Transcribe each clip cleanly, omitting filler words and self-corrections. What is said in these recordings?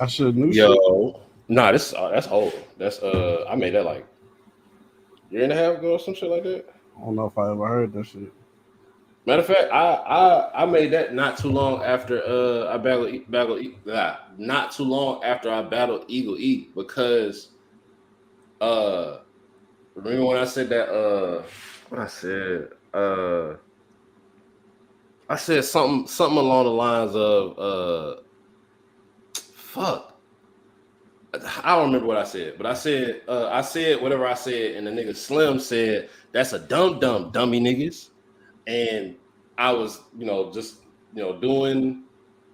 I should have knew. Nah, that's old. That's I made that like a year and a half ago or some shit like that. I don't know if I ever heard that shit. Matter of fact, I made that not too long after I not too long after I battled Eagle E because remember when I said that what I said something along the lines of fuck. I don't remember what I said, but I said whatever I said, and the nigga Slim said that's a dummy niggas, and I was just doing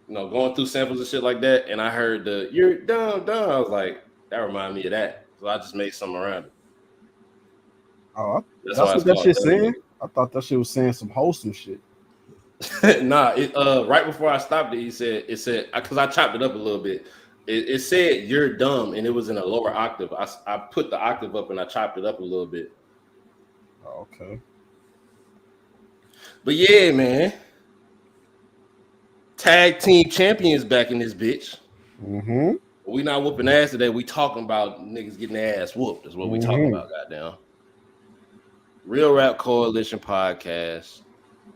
going through samples and shit like that, and I heard the you're dumb. I was like that reminded me of that, so I just made something around it. Oh, that's what that shit saying. I thought that shit was saying some wholesome shit. Nah, right before I stopped it, it said because I chopped it up a little bit. It said you're dumb, and it was in a lower octave. I put the octave up and I chopped it up a little bit. Oh, okay. But yeah, man. Tag team champions back in this bitch. Mm-hmm. We not whooping ass today. We talking about niggas getting their ass whooped. That's what we talking about, goddamn. Real Rap Coalition podcast.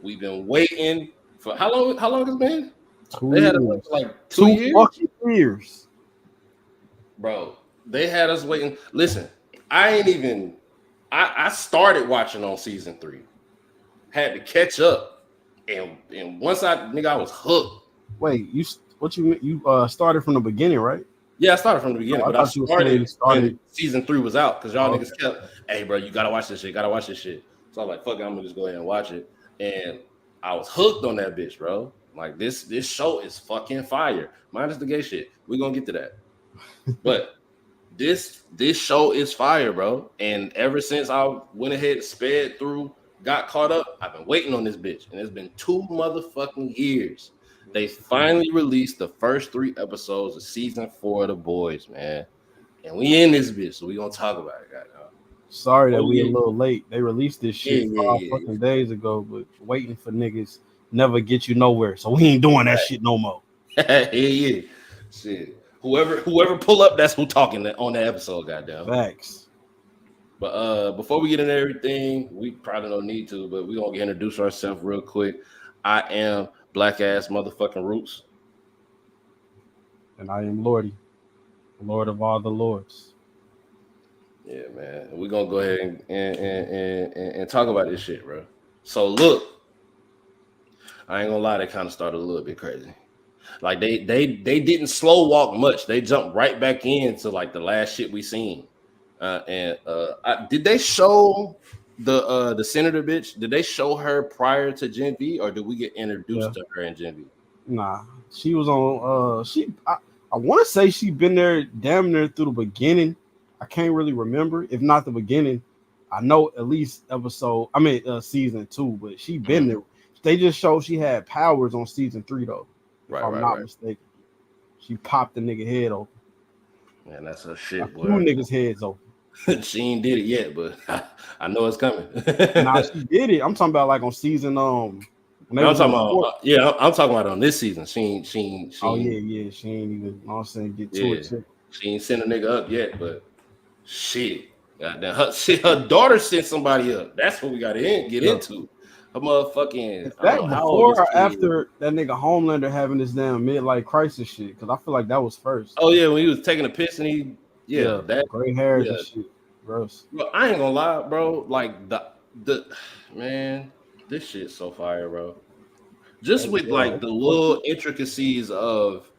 We've been waiting for how long? How long has it been? 2 years. Had us like 2 years. Fucking years, bro. They had us waiting. Listen, I started watching on season 3. Had to catch up, and once I was hooked. Wait, you started from the beginning, right? Yeah, I started from the beginning, but I started when season 3 was out because y'all niggas kept, hey, bro, you gotta watch this shit. So I was like, fuck it, I'm gonna just go ahead and watch it. And I was hooked on that bitch, bro. Like this show is fucking fire. Minus the gay shit. We're gonna get to that. But this show is fire, bro. And ever since I went ahead, sped through, got caught up, I've been waiting on this bitch. And it's been 2 motherfucking years. They finally released the first 3 episodes of season 4 of The Boys, man. And we in this bitch, so we gonna talk about it, goddamn. Sorry that we a little late. They released this shit 5 fucking days ago, but waiting for niggas never get you nowhere. So we ain't doing that shit no more. Yeah. Shit. Whoever pull up, that's who talking on the episode, goddamn. Facts. But before we get into everything, we probably don't need to, but we gonna introduce ourselves real quick. I am Black Ass Motherfucking Roots. And I am Lordy, Lord of all the lords. Yeah, man. We're gonna go ahead and talk about this shit, bro. So look, I ain't gonna lie, they kind of started a little bit crazy. Like they didn't slow walk much. They jumped right back into like the last shit we seen. Did they show the senator bitch? Did they show her prior to Gen V, or did we get introduced to her in Gen V? Nah, she was on. I want to say she been there damn near through the beginning. I can't really remember. If not the beginning, I know at least season 2. But she been there. They just showed she had powers on season 3 though. If I'm not mistaken, she popped the nigga head open. Man, that's her shit, boy. 2 niggas heads open. She ain't did it yet, but I know it's coming. Nah, she did it. I'm talking about like on season I'm talking about on this season. She oh yeah. She ain't even. I'm saying get to it. Too. She ain't sent a nigga up yet, but shit. Goddamn, her daughter sent somebody up. That's what we got to get into. Her motherfucking. Is that before or after that nigga Homelander having this damn midlife crisis shit? Because I feel like that was first. Oh yeah, when he was taking a piss and he that gray hair and shit. Gross. Bro, I ain't gonna lie, bro. Like the man, this shit's so fire, bro. Just with like the little intricacies of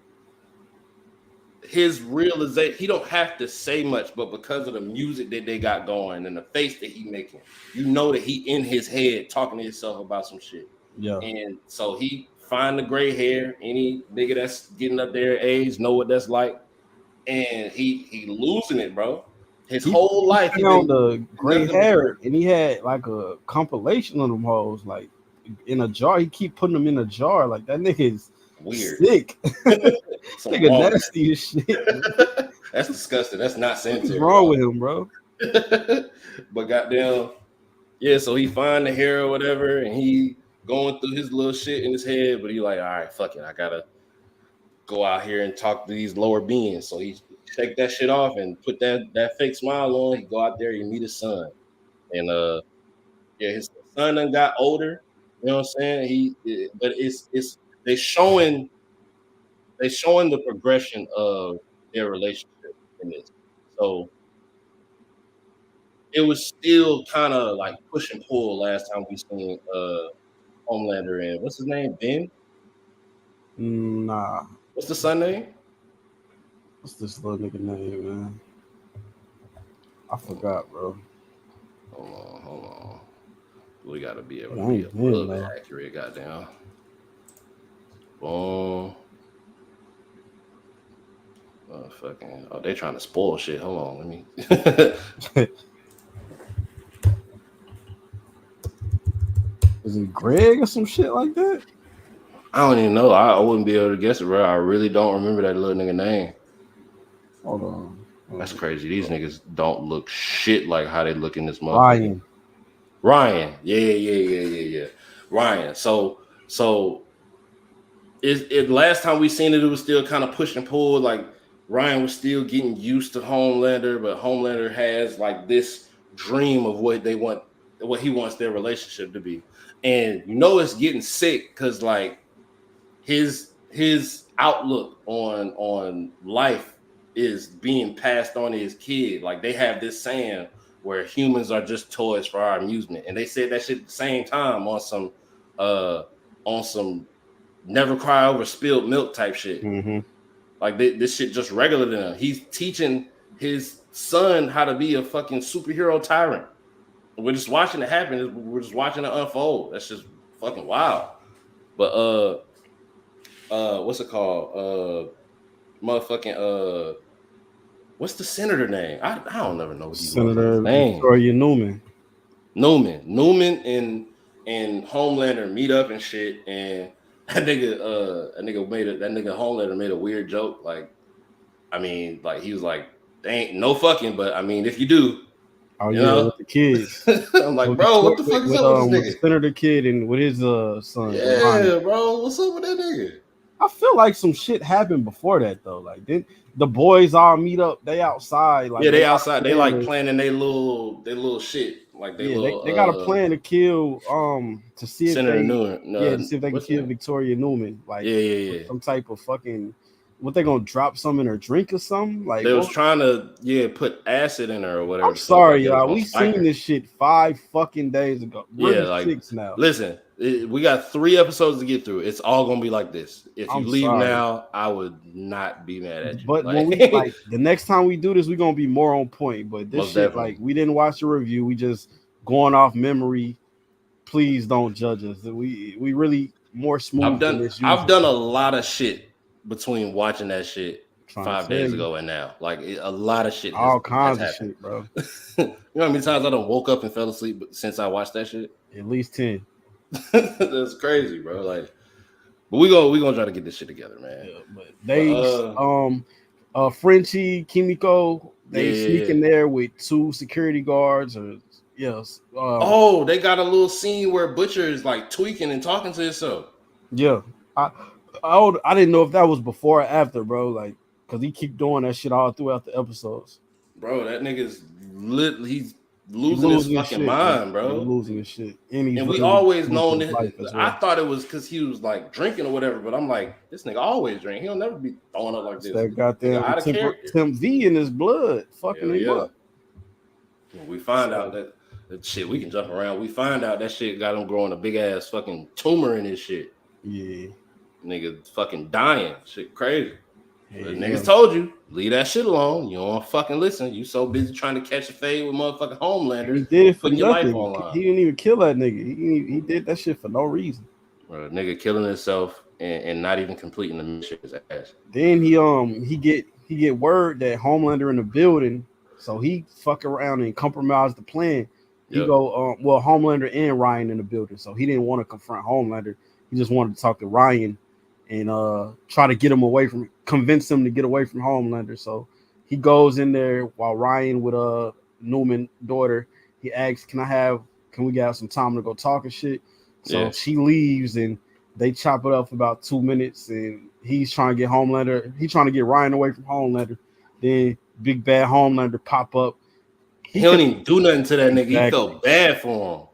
his realization, he don't have to say much, but because of the music that they got going and the face that he making, you know that he in his head talking to himself about some shit. Yeah. And so he find the gray hair. Any nigga that's getting up there age know what that's like, and he losing it, bro. His whole life he on the gray hair, and he had like a compilation of them hoes, like in a jar. He keep putting them in a jar. Like that nigga is weird, sick. Nigga nasty as shit. That's disgusting. That's not sanitary. What's wrong with him, bro? But goddamn, yeah. So he find the hair or whatever, and he going through his little shit in his head. But he like, all right, fuck it, I gotta go out here and talk to these lower beings. So he take that shit off and put that fake smile on. He go out there and meet his son, and his son done got older. You know what I'm saying? But it's they showing the progression of their relationship in this. So it was still kind of like push and pull last time we seen Homelander and what's his name? Ben? Nah. What's the son name? What's this little nigga name, man? I forgot, bro. Hold on. We gotta be able to be a little bit accurate, goddamn. Boom. Oh, they trying to spoil shit. Hold on, let me. Is it Greg or some shit like that? I don't even know. I wouldn't be able to guess it, bro. I really don't remember that little nigga name. Hold on. That's crazy. These niggas don't look shit like how they look in this motherfucker. Ryan. Yeah. Ryan. So it last time we seen it was still kind of push and pull. Like Ryan was still getting used to Homelander, but Homelander has like this dream of what he wants their relationship to be. And it's getting sick because like his outlook on life is being passed on to his kid. Like they have this saying where humans are just toys for our amusement, and they said that shit at the same time on some never cry over spilled milk type shit. Mm-hmm. Like this shit just regular to them. He's teaching his son how to be a fucking superhero tyrant. We're just watching it happen. We're just watching it unfold. That's just fucking wild. But what's it called? Motherfucking what's the senator name? I don't never know what he Senator name. Victoria Newman and Homelander meet up and shit, and that nigga Homelander made a weird joke. Like, I mean, like he was like, "They ain't no fucking," but I mean, if you do, you know? With the kids. I'm like, bro, what the fuck is up with this nigga? With the senator kid and with his son. Yeah, bro, what's up with that nigga? I feel like some shit happened before that though. Like the boys all meet up. They outside. Like they outside. They like planning their little shit. Like they got a plan to kill to see if Senator they Newman. to see if they can kill Victoria Newman. Like some type of fucking what they gonna drop some in her drink or something? Like they was trying to put acid in her or whatever. I'm sorry, y'all. We seen this shit 5 fucking days ago. Really like 6 now. Listen, we got 3 episodes to get through. It's all gonna be like this. If you leave now, I would not be mad at you. But when we the next time we do this, we're gonna be more on point. But this shit, definitely. Like we didn't watch the review. We just going off memory. Please don't judge us. We really more smooth. I've done a lot of shit between watching that shit 5 days ago and now. Like a lot of shit. All kinds of shit, bro. You know how many times I done woke up and fell asleep since I watched that shit? At least 10. That's crazy, bro. Like, but we gonna try to get this shit together, man. Yeah, but they Frenchie, Kimiko, they sneak in there with 2 security guards or yes. They got a little scene where Butcher is like tweaking and talking to himself. Yeah. I didn't know if that was before or after, bro. Like, cause he keep doing that shit all throughout the episodes. Bro, that nigga's he's losing his fucking shit, mind, bro. He's losing his shit. And we always known that. I thought it was because he was like drinking or whatever, but I'm like, this nigga always drink. He'll never be throwing up like this. That goddamn Temp V in his blood, fucking him up. We find out that shit. We can jump around. We find out that shit got him growing a big ass fucking tumor in his shit. Yeah. Nigga fucking dying. Shit crazy. Niggas told you, leave that shit alone. You don't fucking listen. You so busy trying to catch a fade with motherfucking Homelander. He did it for putting your life online. He didn't even kill that nigga. He did that shit for no reason. Bro, nigga killing himself and not even completing the mission his ass. Then he get word that Homelander in the building, so he fuck around and compromise the plan. He go Homelander and Ryan in the building, so he didn't want to confront Homelander. He just wanted to talk to Ryan and try to convince him to get away from Homelander. So he goes in there while Ryan with Newman daughter. He asks, "Can we have some time to go talk and shit?" So she leaves and They chop it up for about 2 minutes, and he's trying to get Homelander. He's trying to get Ryan away from Homelander. Then big bad Homelander pop up. He don't even do nothing to that nigga. Exactly. He felt bad for him.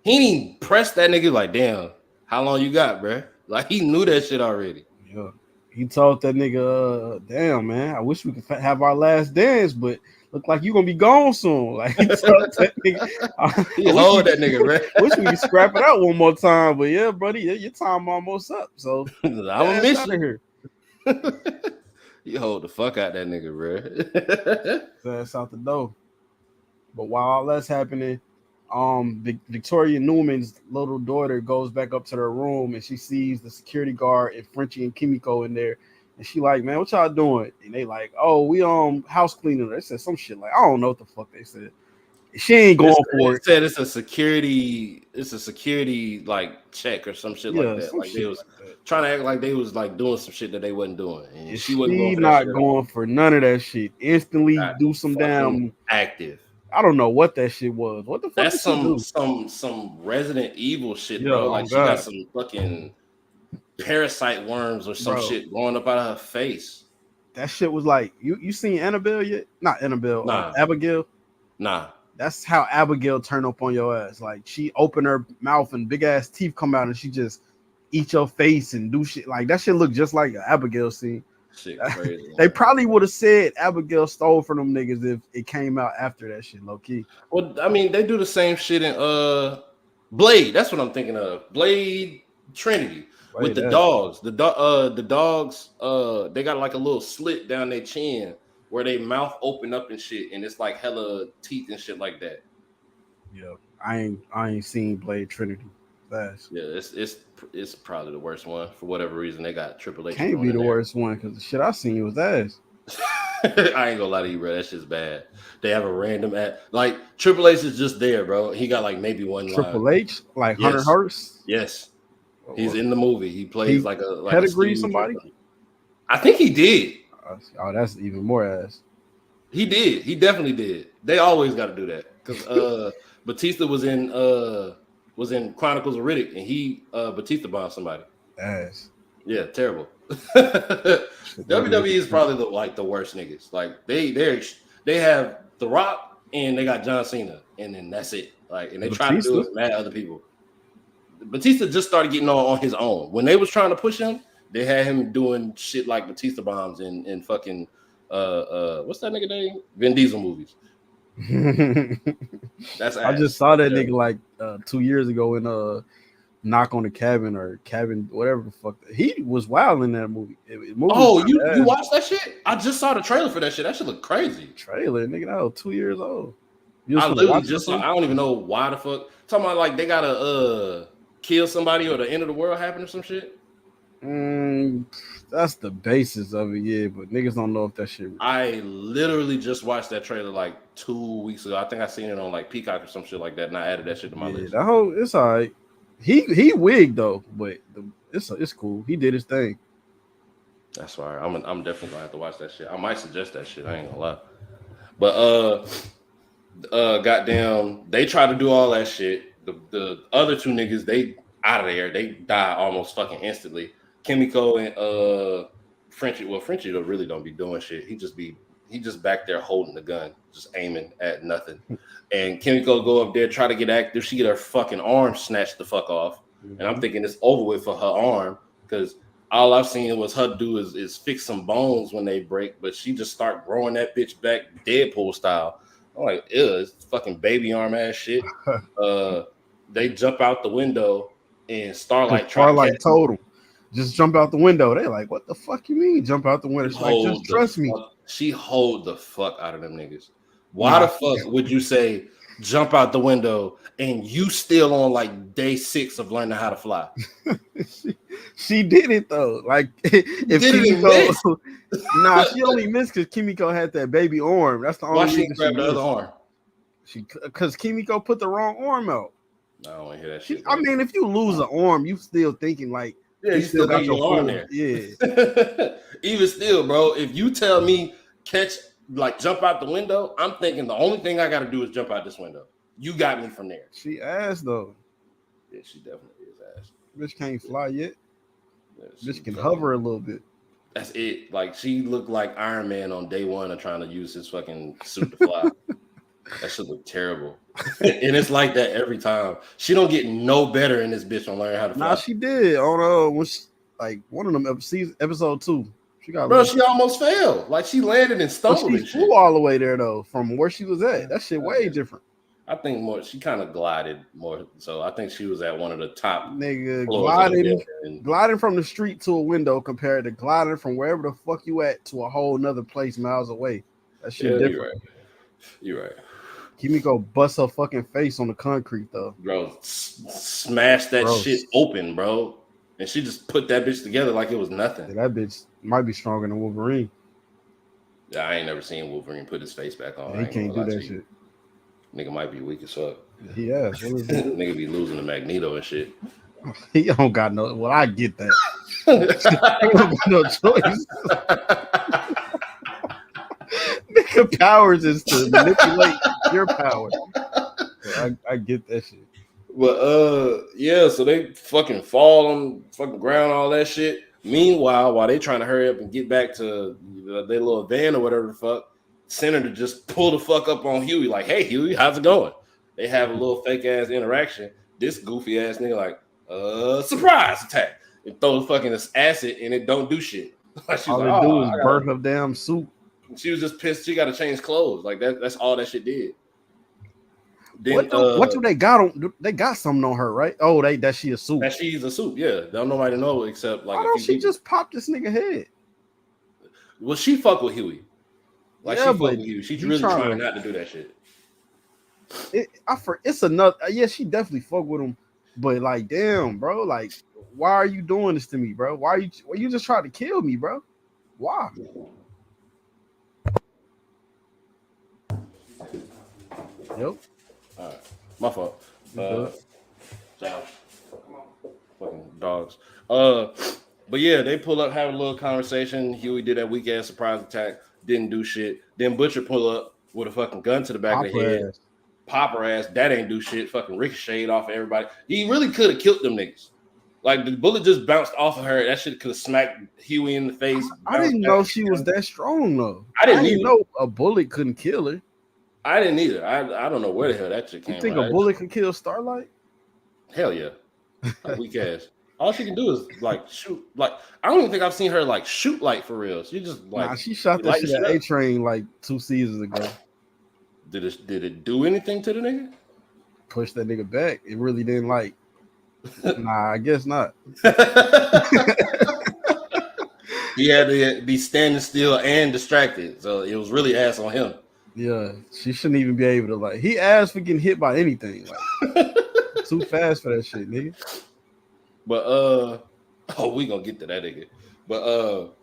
He didn't even press that nigga like, damn, how long you got, bro? Like, he knew that shit already. Yeah. He told that nigga, damn, man, I wish we could have our last dance, but look like you gonna be gone soon. Like, he told that nigga, he hold that nigga, bro. Wish we could scrap it out one more time, but yeah, buddy, your time almost up. So I'm gonna miss you here. You hold the fuck out that nigga, bro. That's out the door. But while all that's happening, Victoria Newman's little daughter goes back up to their room and she sees the security guard and Frenchie and Kimiko in there. And she like, man, what y'all doing? And they like, oh, we house cleaning. They said some shit like, I don't know what the fuck they said. She ain't going for it. Said it's a security like check or some shit like that. Like they was trying to act like they was like doing some shit that they wasn't doing. And she wasn't going for none of that shit. Instantly do some damn active. I don't know what that shit was. What the fuck? That's some Resident Evil shit, bro. Like she got some fucking parasite worms or some shit growing up out of her face. That shit was like you seen Annabelle yet? Not Annabelle. Nah. Abigail. Nah. That's how Abigail turned up on your ass. Like she opened her mouth and big ass teeth come out and she just eat your face and do shit. Like that shit look just like an Abigail scene. Shit crazy. They probably would have said Abigail stole from them niggas if it came out after that shit, low key. Well, I mean, they do the same shit in Blade. That's what I'm thinking of. Blade Trinity with the dogs. The dogs, they got like a little slit down their chin where they mouth open up and shit, and it's like hella teeth and shit like that. Yeah, I ain't seen Blade Trinity. Fast. Yeah, it's probably the worst one for whatever reason. They got Triple H. Can't be the worst one because the shit I seen was ass. I ain't gonna lie to you, bro. That shit's bad. They have a random like Triple H is just there, bro. He got like maybe one Triple line. H, like Hunter Hearst. Yes, he's in the movie. He plays like a pedigree somebody. I think he did. Oh, that's even more ass. He did. He definitely did. They always got to do that because Batista was in Chronicles of Riddick, and he Batista bombed somebody. Ass. Yeah, terrible. WWE is probably the worst niggas. Like they have The Rock and they got John Cena, and then that's it. Like, and they try to do it with mad other people. Batista just started getting on his own. When they was trying to push him, they had him doing shit like Batista bombs in fucking what's that nigga name? Vin Diesel movies. That's I just saw that nigga like 2 years ago in Knock on the Cabin or Cabin, whatever the fuck. He was wild in that movie. You watched that shit? I just saw the trailer for that shit. That shit look crazy. Trailer, nigga, that was 2 years old. I literally just saw. I don't even know why the fuck. Talking about like they gotta kill somebody or the end of the world happen or some shit. That's the basis of it, yeah. But niggas don't know if that shit. I literally just watched that trailer like 2 weeks ago. I think I seen it on like Peacock or some shit like that, and I added that shit to my list. It's all right. He wigged though, but it's cool. He did his thing. That's why I'm definitely gonna have to watch that shit. I might suggest that shit. I ain't gonna lie. But goddamn, they try to do all that shit. The other two niggas, they out of there. They die almost fucking instantly. Kimiko and Frenchie. Well, Frenchie really don't be doing shit. He just back there holding the gun, just aiming at nothing. And Kimiko go up there, try to get active. She get her fucking arm snatched the fuck off. Mm-hmm. And I'm thinking it's over with for her arm because all I've seen was her do is fix some bones when they break, but she just start growing that bitch back Deadpool style. I'm like, ew, it's fucking baby arm ass shit. They jump out the window and Starlight told them, just jump out the window. They like, what the fuck you mean? Jump out the window. She's like, just trust me. She hold the fuck out of them niggas. Why the fuck would you say jump out the window and you still on like day 6 of learning how to fly? she did it though. Like if Kimiko, she only missed because Kimiko had that baby arm. That's the only reason she grabbed the other arm. Because Kimiko put the wrong arm out. I don't want to hear that shit. I mean, if you lose an arm, you still thinking like, you still got your arm there. Yeah. Even still, bro, if you tell me jump out the window, I'm thinking the only thing I got to do is jump out this window. You got me from there. She ass though. Yeah, she definitely is ass. Bitch can't fly yet. Bitch can hover a little bit. That's it. Like she looked like Iron Man on day one of trying to use his fucking suit to fly. That shit look terrible. And it's like that every time. She don't get no better in this bitch on learning how to fly. Nah, she did on when she, like one of them episode 2. She got she almost fell. Like she landed and stumbled. She flew all the way there though, from where she was at. That shit way different. I think more. She kind of glided more, so I think she was at one of the top. Nigga, gliding from the street to a window compared to gliding from wherever the fuck you at to a whole nother place miles away. That shit different. You're right. Kimiko bust her fucking face on the concrete though. Bro, smash that shit open, bro. And she just put that bitch together like it was nothing. Yeah, that bitch might be stronger than Wolverine. Yeah, I ain't never seen Wolverine put his face back on. Yeah, he can't do that shit. Nigga might be weak as fuck. He has. Nigga be losing to Magneto and shit. He don't got no. Well, I get that. He don't got no choice. Nigga powers is to manipulate your power. So I get that shit. But yeah, so they fucking fall on fucking ground, all that shit. Meanwhile, while they trying to hurry up and get back to their little van or whatever the fuck, Senator just pull the fuck up on Huey, like, "Hey Huey, how's it going?" They have a little fake ass interaction. This goofy ass nigga like, surprise attack, and throw the fucking acid and it don't do shit. Like, all they do is burn her damn suit. She was just pissed. She got to change clothes. Like that's all that shit did. Then, what do they got on? They got something on her, right? Oh, that she a suit. That she's a suit. Yeah, don't nobody know except like. Why don't she just pop this nigga head? Well, she fuck with Huey. Like she fuck with Huey. She's really trying not to do that shit. It's another. Yeah, she definitely fuck with him. But like, damn, bro. Like, why are you doing this to me, bro? Why you just trying to kill me, bro? Why? Yep. All right, my fault. Fucking dogs. But yeah, they pull up, have a little conversation. Huey did that weak ass surprise attack, didn't do shit. Then Butcher pull up with a fucking gun to the back of the head, pop her ass. That ain't do shit. Fucking ricocheted off of everybody. He really could have killed them niggas. Like the bullet just bounced off of her. That shit could have smacked Huey in the face. I didn't know she was that strong though. I didn't know a bullet couldn't kill her. I didn't either. I don't know where the hell that shit came from. You think a bullet could kill Starlight? Hell yeah. Weak ass. All she can do is like shoot. Like I don't even think I've seen her like shoot light for real. She just like she shot that shit at A-Train like 2 seasons ago. Did it do anything to the nigga? Push that nigga back. It really didn't like. Nah, I guess not. He had to be standing still and distracted, so it was really ass on him. Yeah, she shouldn't even be able to like. He asked for getting hit by anything. Like, too fast for that shit, nigga. But we gonna get to that nigga. But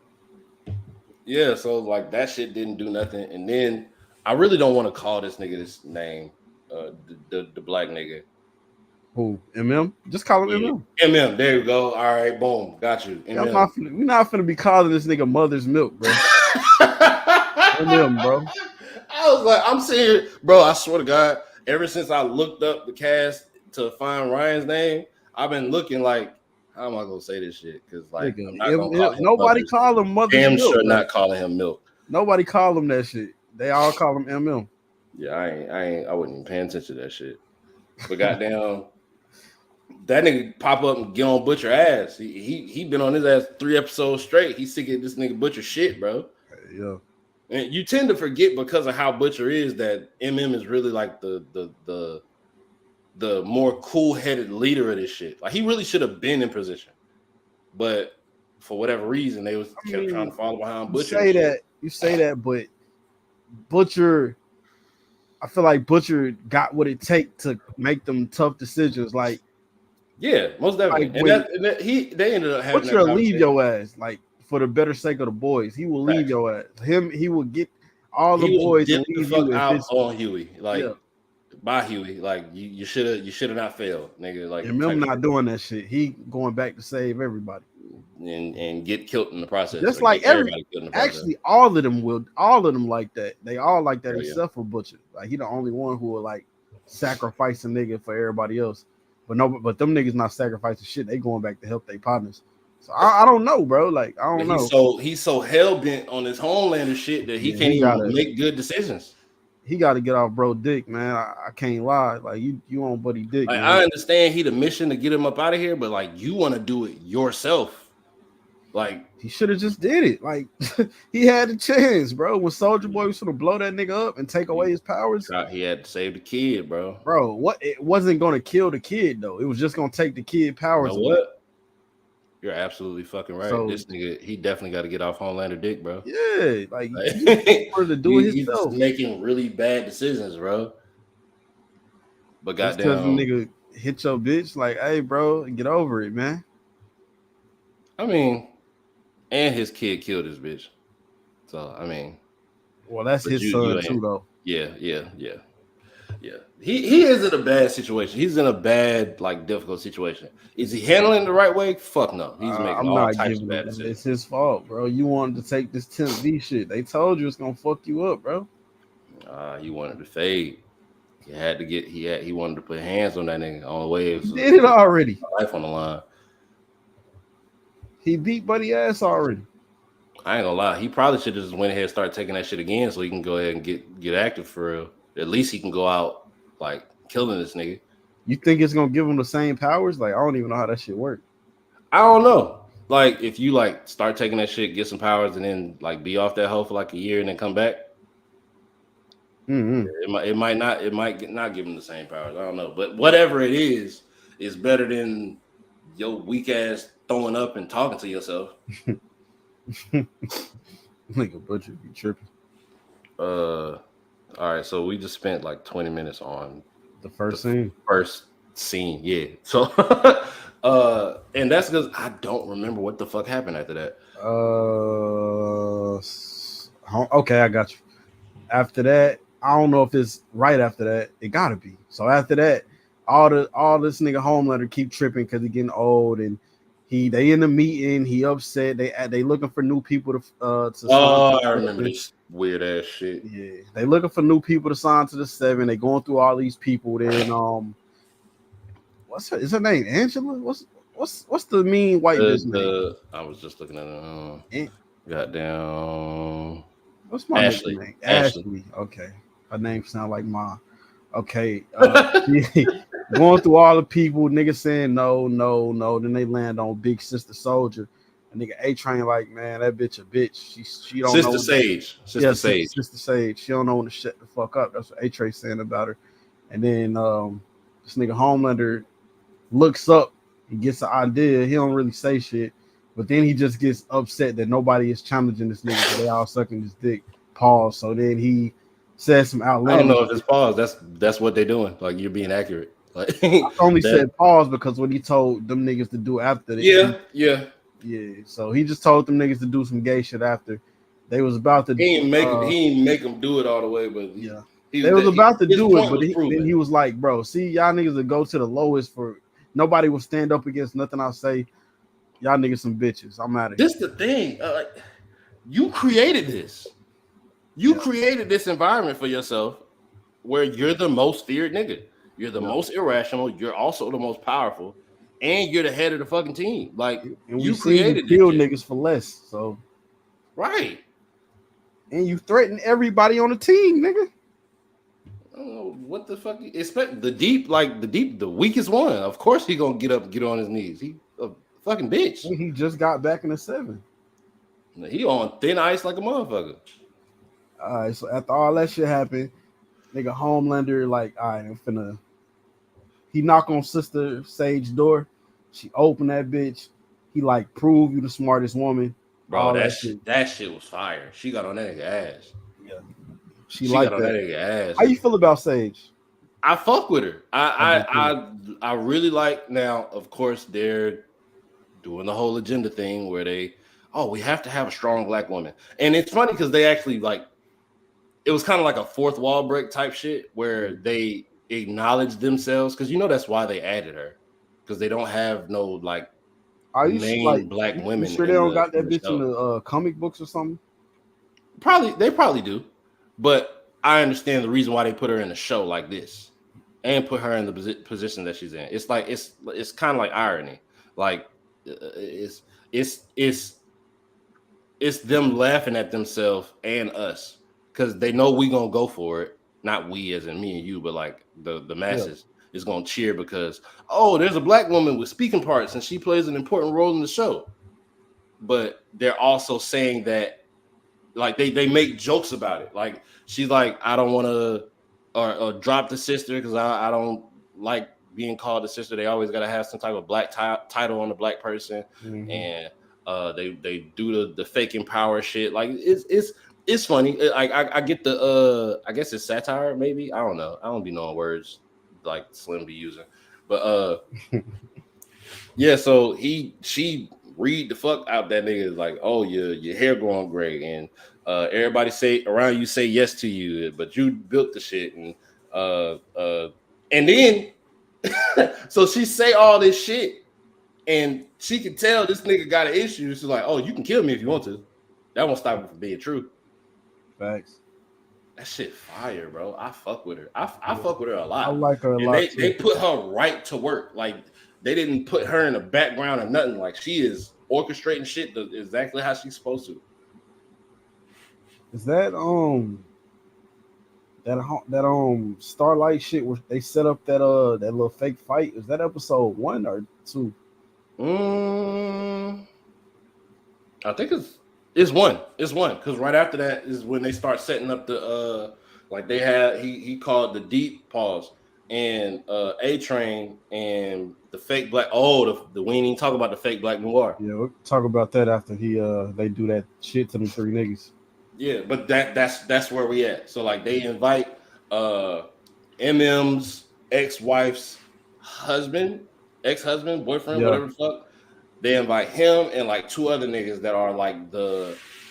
yeah, so like that shit didn't do nothing. And then I really don't want to call this nigga this name, the black nigga. Who? MM? Just call him MM. MM. There you go. All right, boom, got you. We're not finna be calling this nigga Mother's Milk, bro. MM, bro. I was like, I'm saying, bro, I swear to God, ever since I looked up the cast to find Ryan's name, I've been looking like, how am I gonna say this shit? Because like, nobody call him Mother's Milk. Damn sure not calling him Milk. Nobody call him that shit. They all call him MM. Yeah, I wasn't even paying attention to that shit. But goddamn, that nigga pop up and get on Butcher ass. He been on his ass 3 episodes straight. He's sick of this nigga Butcher shit, bro. Yeah. And you tend to forget because of how Butcher is that MM is really like the more cool-headed leader of this shit. Like he really should have been in position, but for whatever reason they kept trying to follow behind Butcher. You say that, but Butcher, I feel like Butcher got what it takes to make them tough decisions. Like, yeah, most definitely. Like they ended up having Butcher will leave your ass like for the better sake of the boys. He will leave your ass. He will get all the boys and leave the fuck out on Huey. Like. Yeah. By Huey, like you should have not failed, nigga. Like him not doing that shit. He going back to save everybody and get killed in the process. Just like actually, all of them like that. They all like that except for Butcher. Like he the only one who will like sacrifice a nigga for everybody else. But them niggas not sacrificing shit. They going back to help their partners. So I don't know, bro. Like I don't know. He's so hell bent on this Homelander shit that he can't even make good decisions. He got to get off bro dick, man. I can't lie. Like you on buddy dick. Like, man. I understand he the mission to get him up out of here, but like you want to do it yourself. Like he should have just did it. Like he had the chance, bro. When Soldier Boy was gonna blow that nigga up and take away his powers, he had to save the kid, bro. Bro, what? It wasn't gonna kill the kid though. It was just gonna take the kid powers. You know what? You're absolutely fucking right. So, this nigga, he definitely got to get off Homelander dick, bro. Yeah, like to do it himself. He's making really bad decisions, bro. But goddamn, nigga hit your bitch, like, hey, bro, get over it, man. I mean, and his kid killed his bitch. So I mean, well, that's his son too, though. Yeah. He is in a bad situation. He's in a bad, like, difficult situation. Is he handling it the right way? Fuck no. He's making all types of bad decisions. It's his fault, bro. You wanted to take this Temp V shit. They told you it's gonna fuck you up, bro. He wanted to fade. He wanted to put hands on that nigga on the way. He did it already. Life on the line. He beat Buddy ass already. I ain't gonna lie. He probably should have just went ahead and started taking that shit again so he can go ahead and get active for real. At least he can go out like killing this nigga. You think it's gonna give him the same powers? Like, I don't even know how that shit works. I don't know. Like, if you like start taking that shit, get some powers, and then like be off that hoe for like a year and then come back, it might not give him the same powers. I don't know, but whatever it is better than your weak ass throwing up and talking to yourself. Like a butcher be tripping. All right, so we just spent like 20 minutes on the first scene. First scene, yeah. So, and that's because I don't remember what the fuck happened after that. Okay, I got you. After that, I don't know if it's right after that. It gotta be. So after that, all this nigga Homelander keep tripping because he getting old and they in the meeting. He upset. They looking for new people to. I remember this weird ass shit. Yeah, they looking for new people to sign to the 7. They going through all these people. Then is her name Angela? What's the mean white bitch name? I was just looking at it. Goddamn. What's my name? Ashley. Okay, her name sound like mine. Okay, going through all the people, niggas saying no. Then they land on Big Sister Soldier. And nigga A-Train like, man, that bitch a bitch. She don't know. Sister Sage. She don't know when to shut the fuck up. That's what A-Train saying about her. And then this nigga Homelander looks up. He gets an idea. He don't really say shit. But then he just gets upset that nobody is challenging this nigga. So they all sucking his dick. Pause. So then he said some outlandish. I don't know if it's pause. That's what they're doing. Like, you're being accurate. Like, I only said pause because when he told them niggas to do after that. Yeah. So he just told them niggas to do some gay shit after they was about to. He ain't make them do it all the way, but yeah, they was about to do it, but then he was like, "Bro, see, y'all niggas would go to the lowest for nobody will stand up against nothing I say. Y'all niggas some bitches. I'm out of here." This the thing. You created this. You created this environment for yourself where you're the most feared nigga. You're the most irrational. You're also the most powerful. And you're the head of the fucking team. Like, and you created kill niggas for less. So, right. And you threaten everybody on the team, nigga. I don't know what the fuck. Expect the weakest one. Of course, he gonna get up and get on his knees. He a fucking bitch. And he just got back in the 7. He on thin ice like a motherfucker. All right. So after all that shit happened, nigga Homelander like, all right, I'm finna. He knock on Sister Sage's door. She opened that bitch. He like, prove you the smartest woman. Bro, that shit was fire. She got on that nigga ass. Yeah. She got on that nigga ass. How you feel about Sage? I fuck with her. I really like. Now, of course, they're doing the whole agenda thing where we have to have a strong black woman. And it's funny because they actually it was kind of like a fourth wall break type shit where they acknowledge themselves, because that's why they added her, because they don't have no main black women. You sure they don't got that bitch in the comic books or something? They probably do, but I understand the reason why they put her in a show like this, and put her in the position that she's in. It's like it's kind of like irony. Like it's them laughing at themselves and us because they know we gonna go for it. Not we as in me and you, but like the masses is gonna cheer because there's a black woman with speaking parts and she plays an important role in the show. But they're also saying that like they make jokes about it. Like she's like, I don't want to or drop the sister because I don't like being called a sister. They always gotta have some type of black title on the black person, and they do the faking power shit. Like it's funny. I get the I guess it's satire maybe. I don't know. I don't be knowing words like Slim be using, but yeah. So she read the fuck out that nigga like, oh your hair growing gray and everybody say around you say yes to you, but you built the shit and then so she say all this shit and she can tell this nigga got an issue. She's like, oh, you can kill me if you want to. That won't stop it from being true. Facts. That shit fire, bro. I fuck with her. I fuck with her a lot. I like her a lot. They put her right to work. Like they didn't put her in the background or nothing. Like she is orchestrating shit exactly how she's supposed to. Is that Starlight shit where they set up that little fake fight? Is that episode 1 or 2? I think it's 1. It's 1 because right after that is when they start setting up the like they had he called the deep pause and A Train and the fake black. Oh, we ain't even talk about the fake black noir. Yeah, we'll talk about that after they do that shit to them 3 niggas. Yeah, but that's where we at. So like they invite MM's ex-wife's ex-husband, boyfriend, whatever the fuck. They invite him and like 2 other niggas that are like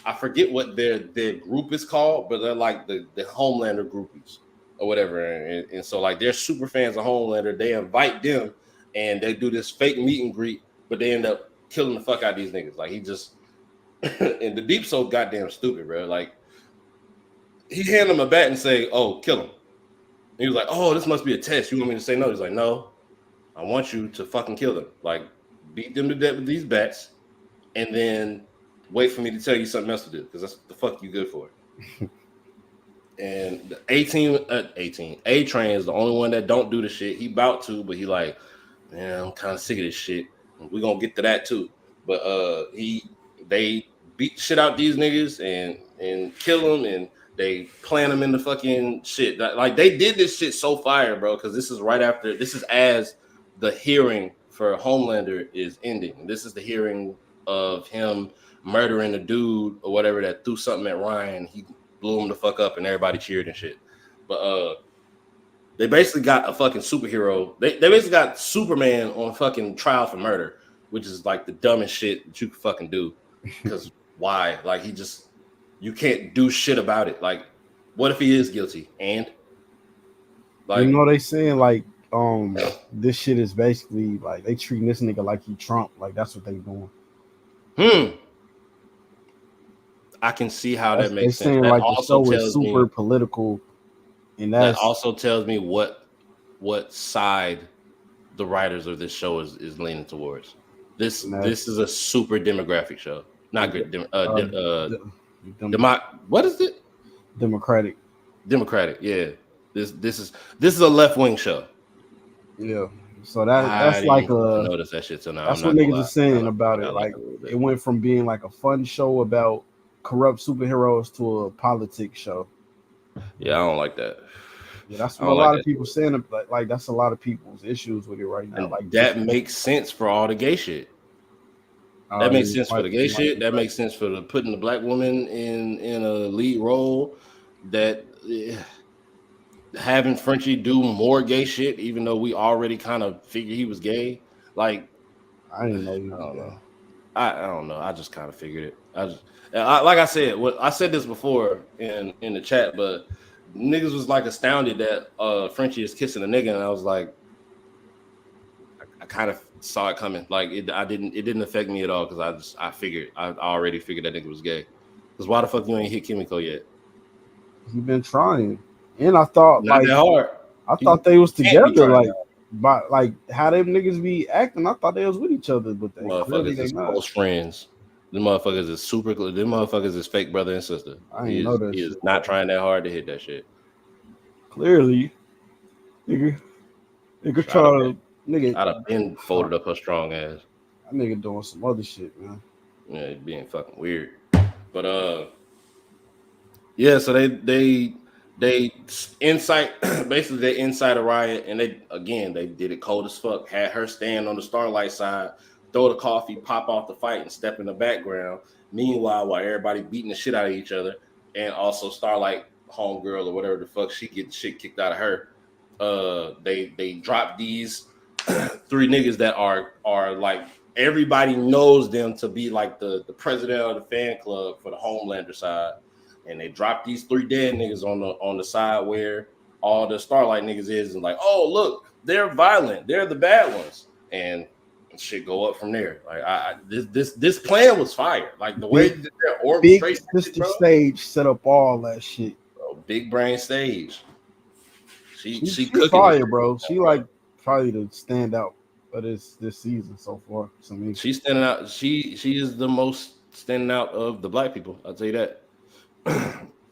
I forget what their group is called, but they're like the Homelander groupies or whatever. And so like they're super fans of Homelander. They invite them and they do this fake meet and greet, but they end up killing the fuck out of these niggas. Like he just and the deep so goddamn stupid, bro. Like he hand him a bat and say, "Oh, kill him." And he was like, "Oh, this must be a test. You want me to say no?" He's like, "No, I want you to fucking kill them. Like beat them to death with these bats, and then wait for me to tell you something else to do because that's the fuck you good for." And the A Train is the only one that don't do the shit. He about to, but he like, man, I'm kind of sick of this shit. We're gonna get to that too. But they beat shit out these niggas and kill them and they plant them in the fucking shit. Like they did this shit so fire, bro, because this is as the hearing for Homelander is ending. This is the hearing of him murdering a dude or whatever that threw something at Ryan. He blew him the fuck up and everybody cheered and shit. But they basically got a fucking superhero. They basically got Superman on fucking trial for murder, which is like the dumbest shit that you could fucking do. Because why? Like you can't do shit about it. Like, what if he is guilty? And like, they saying like this shit is basically like they treating this nigga like he Trump. Like that's what they doing. I can see how that makes sense. Saying that like the show is super political, and that also tells me what side the writers of this show is leaning towards. This is a super demographic show. Not good. What is it? Democratic. Yeah. This is a left wing show. Yeah. So that's like notice that shit till now. That's what niggas are saying about it. Like it went from being like a fun show about corrupt superheroes to a politics show. Yeah, I don't like that. Yeah, that's what a lot of people saying. Like that's a lot of people's issues with it right now. Like that makes sense for all the gay shit. That makes sense for the gay shit. That makes sense for putting the black woman in a lead role. That having Frenchie do more gay shit, even though we already kind of figured he was gay. Like I didn't know. I don't know. I don't know. I just kind of figured it. Like I said, I said this before in the chat, but niggas was like astounded that Frenchie is kissing a nigga, and I was like, I kind of saw it coming. Like it didn't affect me at all because I already figured that nigga was gay. Because why the fuck you ain't hit Kimiko yet? He been trying, and I thought not like that hard. I thought they was together, like how them niggas be acting. I thought they was with each other, but they clearly they not. Close friends. Them motherfuckers is super. Them motherfuckers is fake brother and sister. I ain't know that. He is not trying that hard to hit that shit. Clearly, nigga try to nigga. I'd have been folded up her strong ass. That nigga doing some other shit, man. Yeah, it being fucking weird. But yeah. So they incite basically they incite a riot, and they did it cold as fuck. Had her stand on the Starlight side, throw the coffee, pop off the fight, and step in the background. Meanwhile, while everybody beating the shit out of each other, and also Starlight homegirl or whatever the fuck, she get shit kicked out of her. They dropped these 3 niggas that are like everybody knows them to be like the president of the fan club for the Homelander side. And they dropped these 3 dead niggas on the side where all the Starlight niggas is, and like, oh look, they're violent, they're the bad ones, and shit go up from there. Like this plan was fire. Like the way that their orchestration, big stage set up all that shit. Bro, big brain stage. She fire, bro. She like probably the standout of this season so far. To me, she's standing out. She is the most standing out of the black people. I'll tell you that.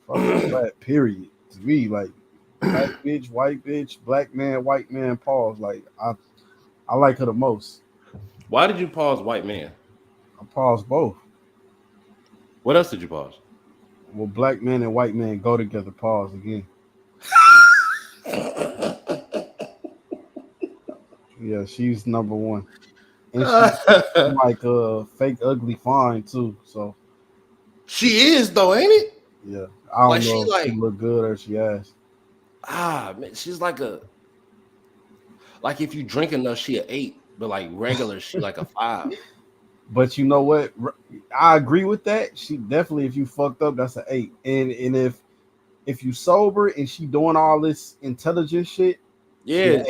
Black period. To me, like black bitch, white bitch, black man, white man. Pause. Like I like her the most. Why did you pause white man? I paused both. What else did you pause? Well, black man and white man go together. Pause again. Yeah, she's number 1. And she's like fake ugly fine too. So she is though, ain't it? Yeah. I don't know if she look good or she ass. Man, she's like if you drink enough, she an 8, but like regular, she like a 5. But you know what? I agree with that. She definitely, if you fucked up, that's an 8. And if you sober and she doing all this intelligent shit, yeah,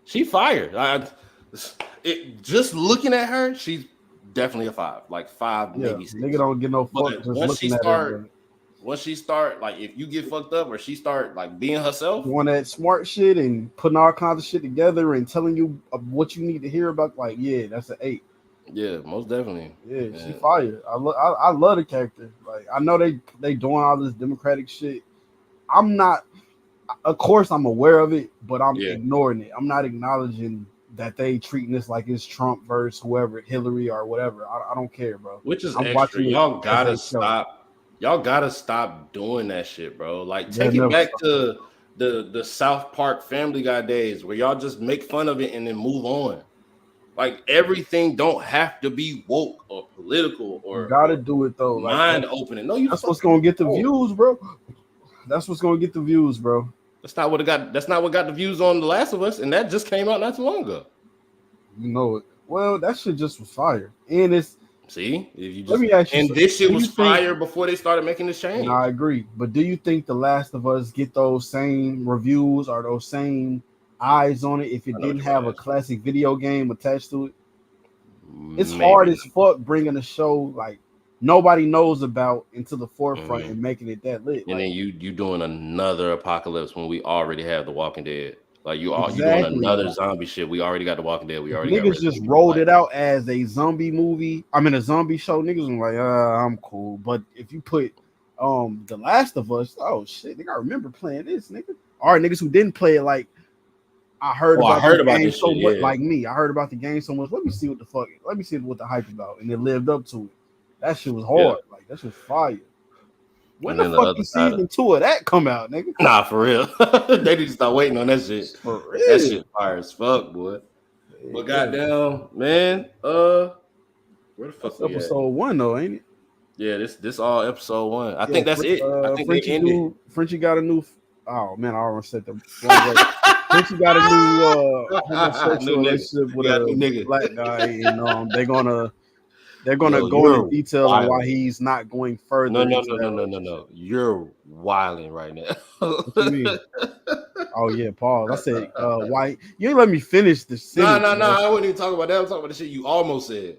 she fired. Just looking at her, she's definitely a 5, like 5, maybe 6. Nigga don't get no fuck. Just looking at her. Once she start, like if you get fucked up or she start like being herself, doing that smart shit and putting all kinds of shit together and telling you what you need to hear about, like that's an 8. Yeah, most definitely. Yeah, she fired. I love the character. Like I know they doing all this democratic shit. I'm not. Of course, I'm aware of it, but I'm ignoring it. I'm not acknowledging that they treating this like it's Trump versus whoever, Hillary or whatever. I don't care, bro. Which is extra. Y'all gotta stop. Y'all gotta stop doing that shit, bro. Like take it back to the South Park Family Guy days where y'all just make fun of it and then move on. Like everything don't have to be woke or political or you gotta do it though. Mind opening. No, that's what's gonna get the views, bro. That's what's gonna get the views, bro. That's not what got the views on The Last of Us, and that just came out not too long ago. You know it. Well, that shit just was fire. And it's see, if you just, let me ask you, and this shit was fire before they started making this change. I agree. But do you think The Last of Us get those same reviews or those same eyes on it if it didn't have a classic video game attached to it? It's hard as fuck bringing a show like nobody knows about into the forefront and making it that lit. And then you doing another apocalypse when we already have The Walking Dead. Like you doing another zombie shit. We already got The Walking Dead. We already niggas just rolled it out as a zombie movie. I mean a zombie show. Niggas was like, I'm cool. But if you put The Last of Us, oh shit, nigga, I remember playing this, nigga. All right, niggas who didn't play it, like I heard about the game so much, like me. I heard about the game so much. Let me see what the hype about, and it lived up to it. That shit was hard. Yeah. Like that shit was fire. When the fuck is season 2 of that come out, nigga? Nah, for real. They need to start waiting on that shit. For real. That shit fire as fuck, boy. Yeah. But goddamn, man, where the fuck? That's episode 1 though, ain't it? Yeah, this all episode 1. I think that's it. I think Frenchie got a new. Oh man, I already said that. Frenchie got a new homosexual relationship with a black guy, and they're gonna go into detail on why he's not going further. No. You're wilding right now. What you mean? Oh yeah, Paul. I said why you ain't let me finish the sentence. No. I wouldn't even talk about that. I'm talking about the shit you almost said.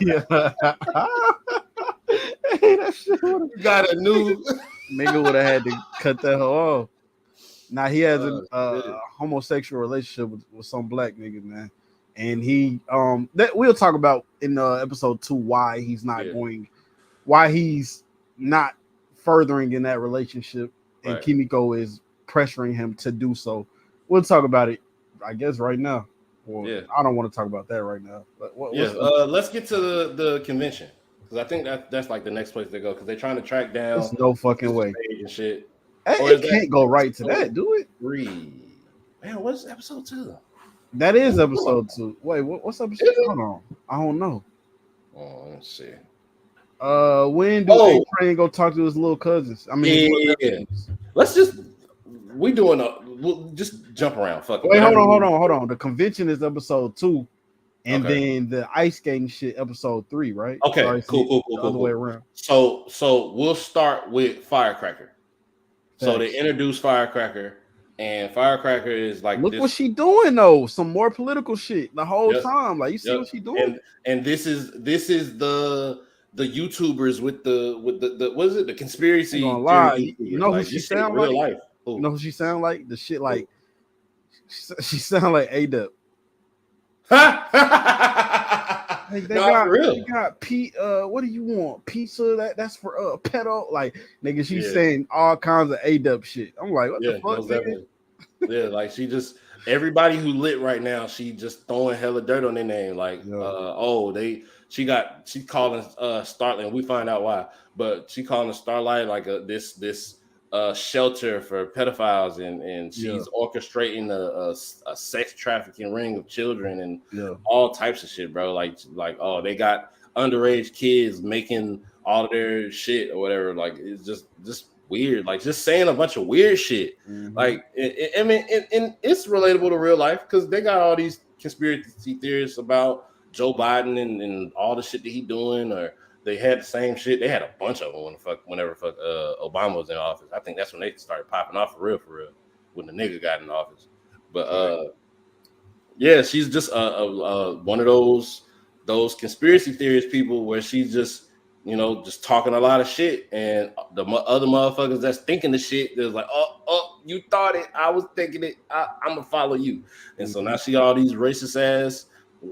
Yeah. Got a new Nigga would have had to cut that hoe off. Now he has a homosexual relationship with some black nigga, man. And he that we'll talk about in episode 2 why he's not furthering in that relationship, and Kimiko is pressuring him to do so. We'll talk about it, I guess, right now. Well, I don't want to talk about that right now. But let's get to the convention, because I think that's like the next place they go, because they're trying to track down. There's no fucking way and shit. It can't go right to that, do it? 3. Man, what's episode 2? That is episode 2. Wait, what's episode? Hold on, I don't know. Oh, let's see. When do A-Train go talk to his little cousins? I mean, let's just we'll just jump around. Fuck. Wait, hold on. The convention is episode 2, and then the ice skating shit episode 3, right? Okay, cool. Other way around. So we'll start with Firecracker. So they introduce Firecracker, and Firecracker is like, look what she doing though. Some more political shit the whole time. Like, you see what she doing? And this is the YouTubers with the what is it? The conspiracy. You know who she sound like? Real life. You know who she sound like? The shit like she sound like A-Dub. Like they got Pete. What do you want? Pizza? That's for pedo. Like, nigga, she's saying all kinds of A-Dub shit. I'm like, what the fuck? Yeah, like she just, everybody who lit right now, she just throwing hella dirt on their name. Like, she calling Starlight. We find out why, but she calling Starlight like this shelter for pedophiles, and she's orchestrating a sex trafficking ring of children and all types of shit, bro. Like they got underage kids making all of their shit or whatever. Like, it's just weird. Like, just saying a bunch of weird shit. Like, I mean, it's relatable to real life, because they got all these conspiracy theories about Joe Biden and all the shit that he doing, or they had the same shit. They had a bunch of them whenever Obama was in office. I think that's when they started popping off for real, when the nigga got in office. But she's just one of those conspiracy theorist people, where she's just, just talking a lot of shit, and the other motherfuckers that's thinking the shit, they're like, oh, you thought it, I was thinking it, I'm gonna follow you. And so now she got all these racist ass,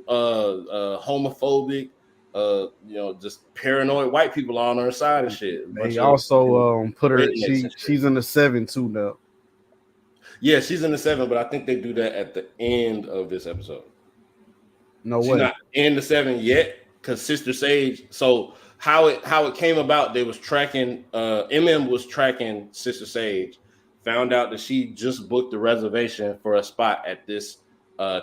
homophobic, just paranoid white people on her side and shit. They also put her. She's in the 7 too now. Yeah, she's in the 7, but I think they do that at the end of this episode. No way. She's not in the 7 yet, because Sister Sage. So how it came about? They was tracking. Was tracking Sister Sage. Found out that she just booked a reservation for a spot at this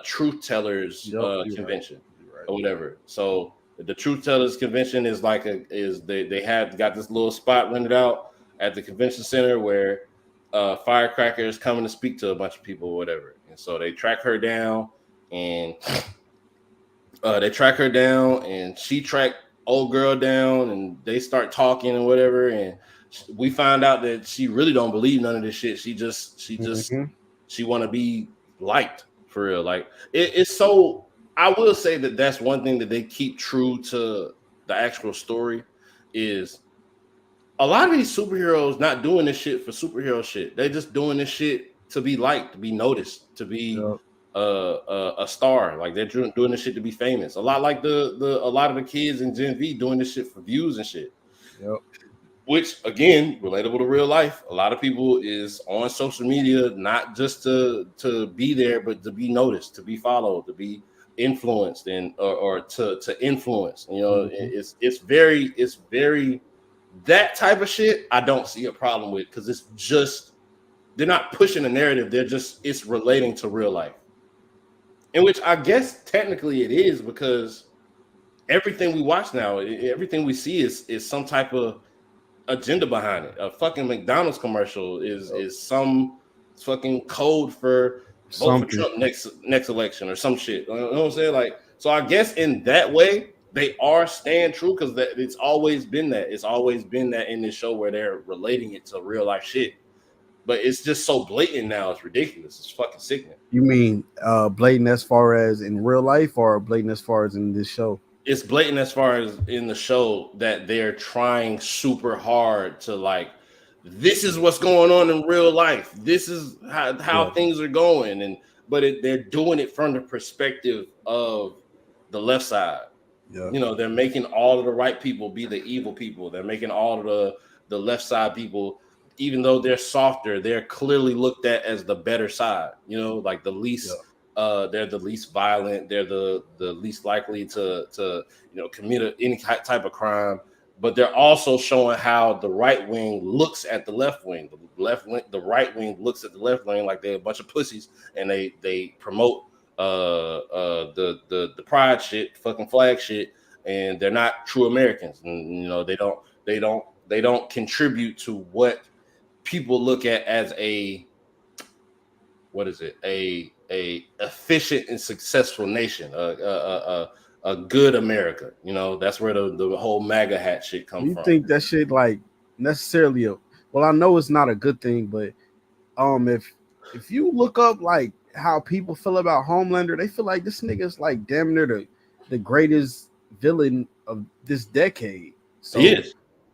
Truth Tellers convention or whatever. So the Truth Tellers convention is like they have got this little spot rented out at the convention center where Firecracker is coming to speak to a bunch of people or whatever. And so they track her down, and she tracked old girl down, and they start talking and whatever. And we find out that she really don't believe none of this shit. She want to be liked for real. Like, it's so. I will say that that's one thing that they keep true to the actual story, is a lot of these superheroes not doing this shit for superhero shit. They're just doing this shit to be liked, to be noticed, to be a star. Like, they're doing this shit to be famous. A lot like a lot of the kids in Gen V doing this shit for views and shit. Yep. Which, again, relatable to real life. A lot of people is on social media not just to be there, but to be noticed, to be followed, to be influenced, and or to influence. It's very that type of shit I don't see a problem with, because it's just, they're not pushing a narrative, it's relating to real life, in which I guess technically it is, because everything we watch now, everything we see is some type of agenda behind it. A fucking McDonald's commercial is some fucking code for vote for Trump next election or some shit. You know what I'm saying? Like, so I guess in that way they are staying true, because it's always been that. It's always been that in this show, where they're relating it to real life shit. But it's just so blatant now, it's ridiculous. It's fucking sickening. You mean blatant as far as in real life, or blatant as far as in this show? It's blatant as far as in the show, that they're trying super hard to, like, this is what's going on in real life. This is how things are going, but they're doing it from the perspective of the left side. Yeah. You know, they're making all of the right people be the evil people. They're making all of the left side people, even though they're softer, they're clearly looked at as the better side. You know, like the least. Yeah. They're the least violent. They're the least likely to commit any type of crime. But they're also showing how the right wing looks at the left wing. The right wing looks at the left wing like they're a bunch of pussies, and they promote the pride shit, fucking flag shit, and they're not true Americans. And you know, they don't contribute to what people look at as a efficient and successful nation, a good America. You know, that's where the whole MAGA hat shit comes from. You think that shit like necessarily I know it's not a good thing, but if you look up like how people feel about Homelander, they feel like this nigga's like damn near the greatest villain of this decade. So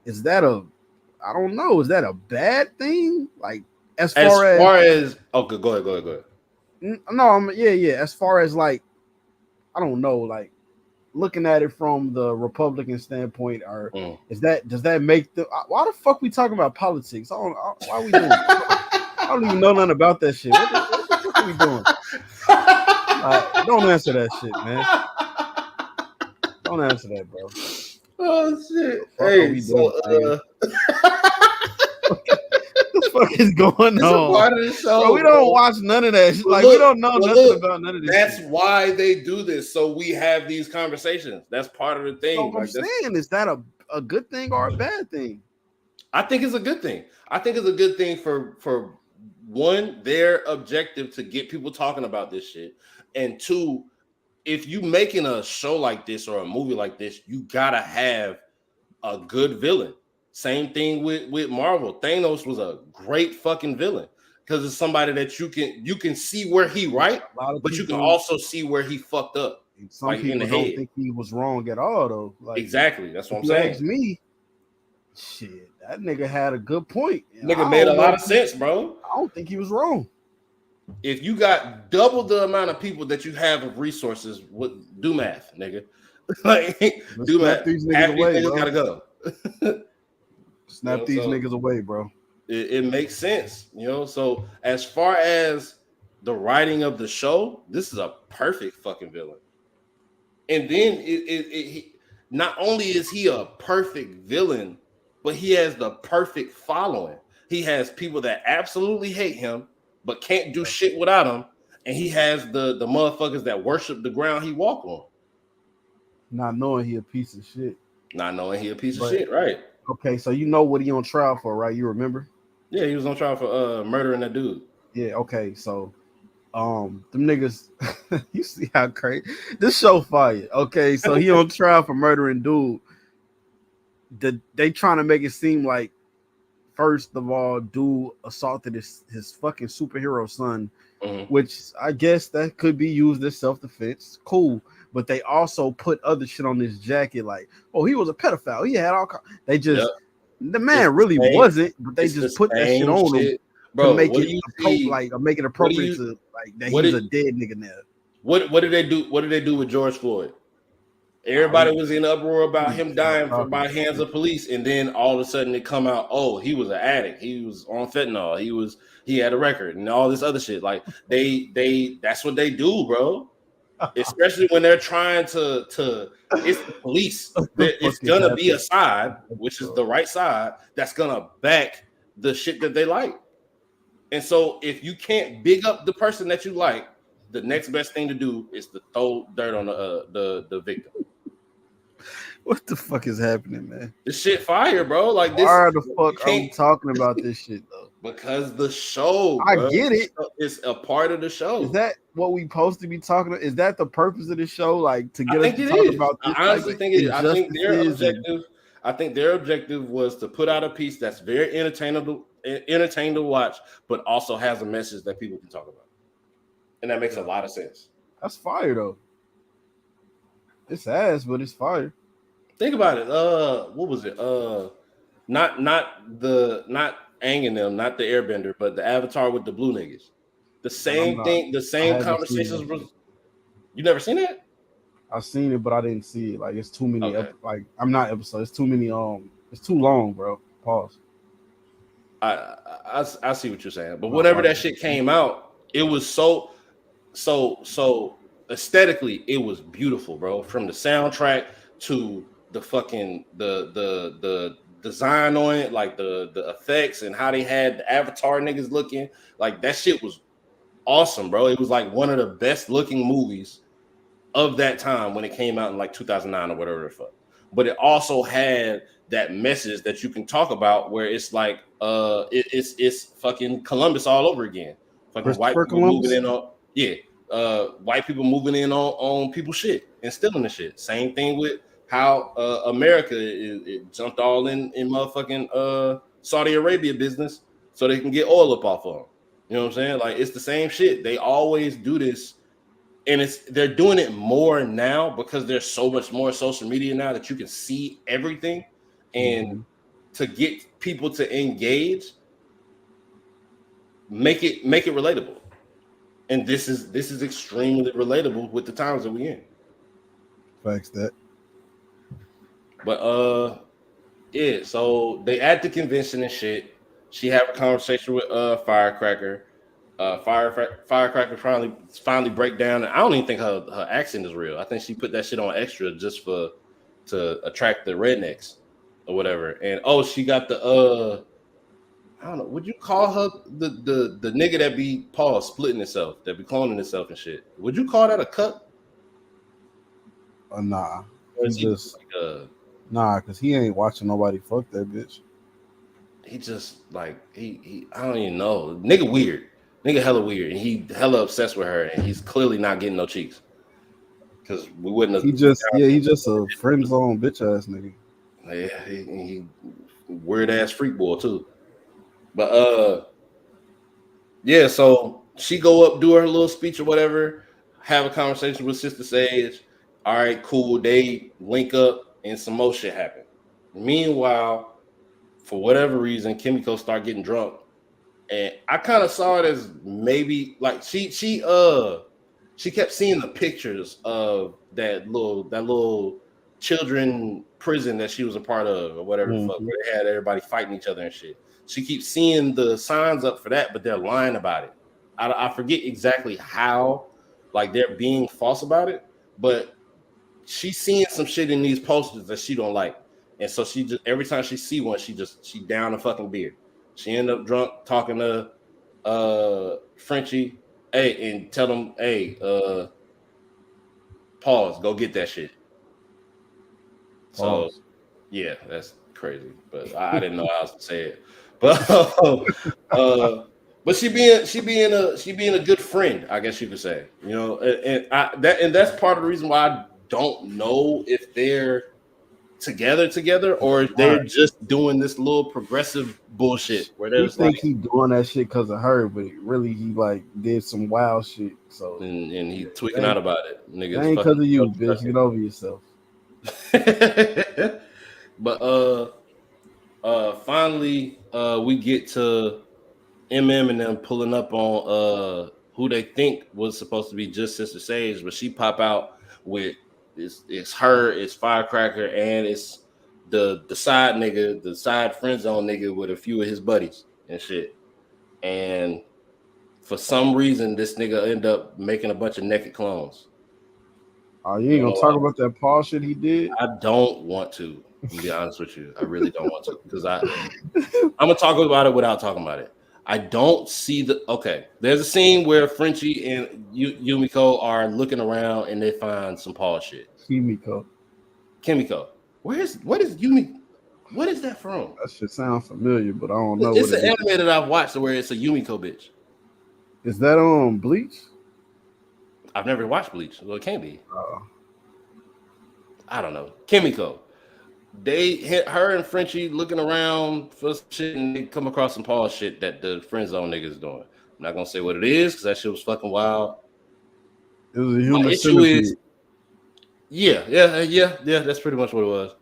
is that I don't know, is that a bad thing? Like as far as okay, go ahead. No, as far as like, I don't know, like looking at it from the Republican standpoint, or does that make why the fuck we talking about politics? Why are we doing I don't even know nothing about that shit. What the fuck are we doing? Don't answer that shit, man. Don't answer that, bro. Oh shit. Hey, so what the fuck is going it's on? A part of the show, bro, we don't watch none of that shit. Like, we don't know nothing about none of this. That's why they do this, so we have these conversations. That's part of the thing. So I'm saying, is that a good thing or a bad thing? I think it's a good thing. I think it's a good thing for one, their objective to get people talking about this shit, and two, if you making a show like this or a movie like this, you gotta have a good villain. Same thing with Marvel. Thanos was a great fucking villain because it's somebody that you can see where he right, but you can also see where he fucked up. Some people don't think he was wrong at all, though. Like, exactly, that's what I'm saying. Ask me, shit, that nigga had a good point. Nigga made a lot of sense, bro. I don't think he was wrong. If you got double the amount of people that you have of resources, do math, nigga. Like, do math. Half these niggas gotta go. Snap these niggas away, bro. It makes sense, you know. So as far as the writing of the show, this is a perfect fucking villain. And then he not only is he a perfect villain, but he has the perfect following. He has people that absolutely hate him, but can't do shit without him. And he has the motherfuckers that worship the ground he walk on. Not knowing he a piece of shit. Not knowing he a piece of shit, right? Okay, so you know what he on trial for, right? You remember? Yeah, he was on trial for murdering that dude. Yeah, okay, so them niggas, you see how crazy this show fire. Okay, so he on trial for murdering dude. They trying to make it seem like, first of all, dude assaulted his fucking superhero son, which I guess that could be used as self-defense. Cool. But they also put other shit on this jacket, like, oh, he was a pedophile. He had all. They just the man really wasn't, but they just put that shit on him, bro, to make it make it appropriate to like that he's a dead nigga now. What did they do? What did they do with George Floyd? Everybody was in uproar about him dying by hands of police, and then all of a sudden it come out, oh, he was an addict. He was on fentanyl. He had a record and all this other shit. Like they that's what they do, bro. Especially when they're trying to it's the police. It's gonna be a side, which is the right side, that's gonna back the shit that they like. And so if you can't big up the person that you like, the next best thing to do is to throw dirt on the victim. What the fuck is happening, man? This shit fire, bro. Like this. Why the fuck are we talking about this shit though? Because the show, I get it. It's a part of the show. Is that what we supposed to be talking about? Is that the purpose of the show? Like to get us to talk about this? I honestly think it is. I think their objective was to put out a piece that's very entertaining to watch, but also has a message that people can talk about. And that makes a lot of sense. That's fire though. It's ass, but it's fire. Think about it. What was it? Not Aang and them, not the Airbender, but the Avatar with the blue niggas. The same thing, the same conversations was. You never seen that? I've seen it, but I didn't see it. Like it's too many. Like I'm not episodes. It's too many. It's too long, bro. Pause. I see what you're saying, but whenever that shit came out, it was so aesthetically, it was beautiful, bro. From the soundtrack to the fucking the design on it, like the effects and how they had the Avatar niggas looking, like that shit was awesome, bro. It was like one of the best looking movies of that time when it came out in like 2009 or whatever the fuck. But it also had that message that you can talk about where it's like it's fucking Columbus all over again. Fucking white people moving in on white people moving in on people's shit and stealing the shit. Same thing with how America it jumped all in motherfucking Saudi Arabia business so they can get oil up off of them. You know what I'm saying? Like it's the same shit. They always do this. And they're doing it more now because there's so much more social media now that you can see everything, and to get people to engage, make it relatable. And this is extremely relatable with the times that we in. Facts that. But yeah, so they at the convention and shit. She have a conversation with Firecracker. Firecracker finally break down. I don't even think her accent is real. I think she put that shit on extra just to attract the rednecks or whatever. And she got the I don't know. Would you call her the nigga that be splitting itself, that be cloning itself and shit? Would you call that a cut? Nah. Nah, because he ain't watching nobody fuck that bitch. He just like he I don't even know. Nigga weird. Nigga hella weird, and he hella obsessed with her, and he's clearly not getting no cheeks. Because we wouldn't have. He just a friend zone bitch ass nigga. Yeah, he weird ass freak boy too. But yeah. So she go up, do her little speech or whatever, have a conversation with Sister Sage. All right, cool. They link up, and some more shit happen. Meanwhile, for whatever reason, Kimiko start getting drunk. And I kind of saw it as maybe like she kept seeing the pictures of that little children prison that she was a part of or whatever the fuck, where they had everybody fighting each other and shit. She keeps seeing the signs up for that, but they're lying about it. I forget exactly how, like they're being false about it, but she's seeing some shit in these posters that she don't like, and so she just every time she see one, she down a fucking beer. She ended up drunk talking to Frenchie, and tell him, pause, go get that shit. Pause. So yeah, that's crazy. But I didn't know how else to say it. But she being a good friend, I guess you could say. You know, and that's part of the reason why I don't know if they're together or they're just doing this little progressive bullshit where they think he doing that shit because of her, but really he like did some wild shit. So and he tweaking out about it. Niggas, ain't because of you, bitch. Get over yourself. But finally we get to MM and them pulling up on who they think was supposed to be just Sister Sage, but she pop out with it's her, it's Firecracker, and it's the side nigga, the side friend zone nigga with a few of his buddies and shit. And for some reason, this nigga end up making a bunch of naked clones. Oh, you ain't gonna talk about that Paul shit he did? I don't want to be honest with you. I really don't want to, because I'm gonna talk about it without talking about it. I don't see there's a scene where Frenchie and Yumiko are looking around and they find some Paul shit. Kimiko. What is Yumiko? What is that from? That shit sounds familiar, but I don't know. It's an anime that I've watched where it's a Yumiko bitch. Is that on Bleach? I've never watched Bleach. Well, it can't be. I don't know. Kimiko. They hit her and Frenchie looking around for shit, and they come across some Paul shit that the friend zone niggas doing. I'm not gonna say what it is because that shit was fucking wild. It was a human centipede. Yeah. That's pretty much what it was.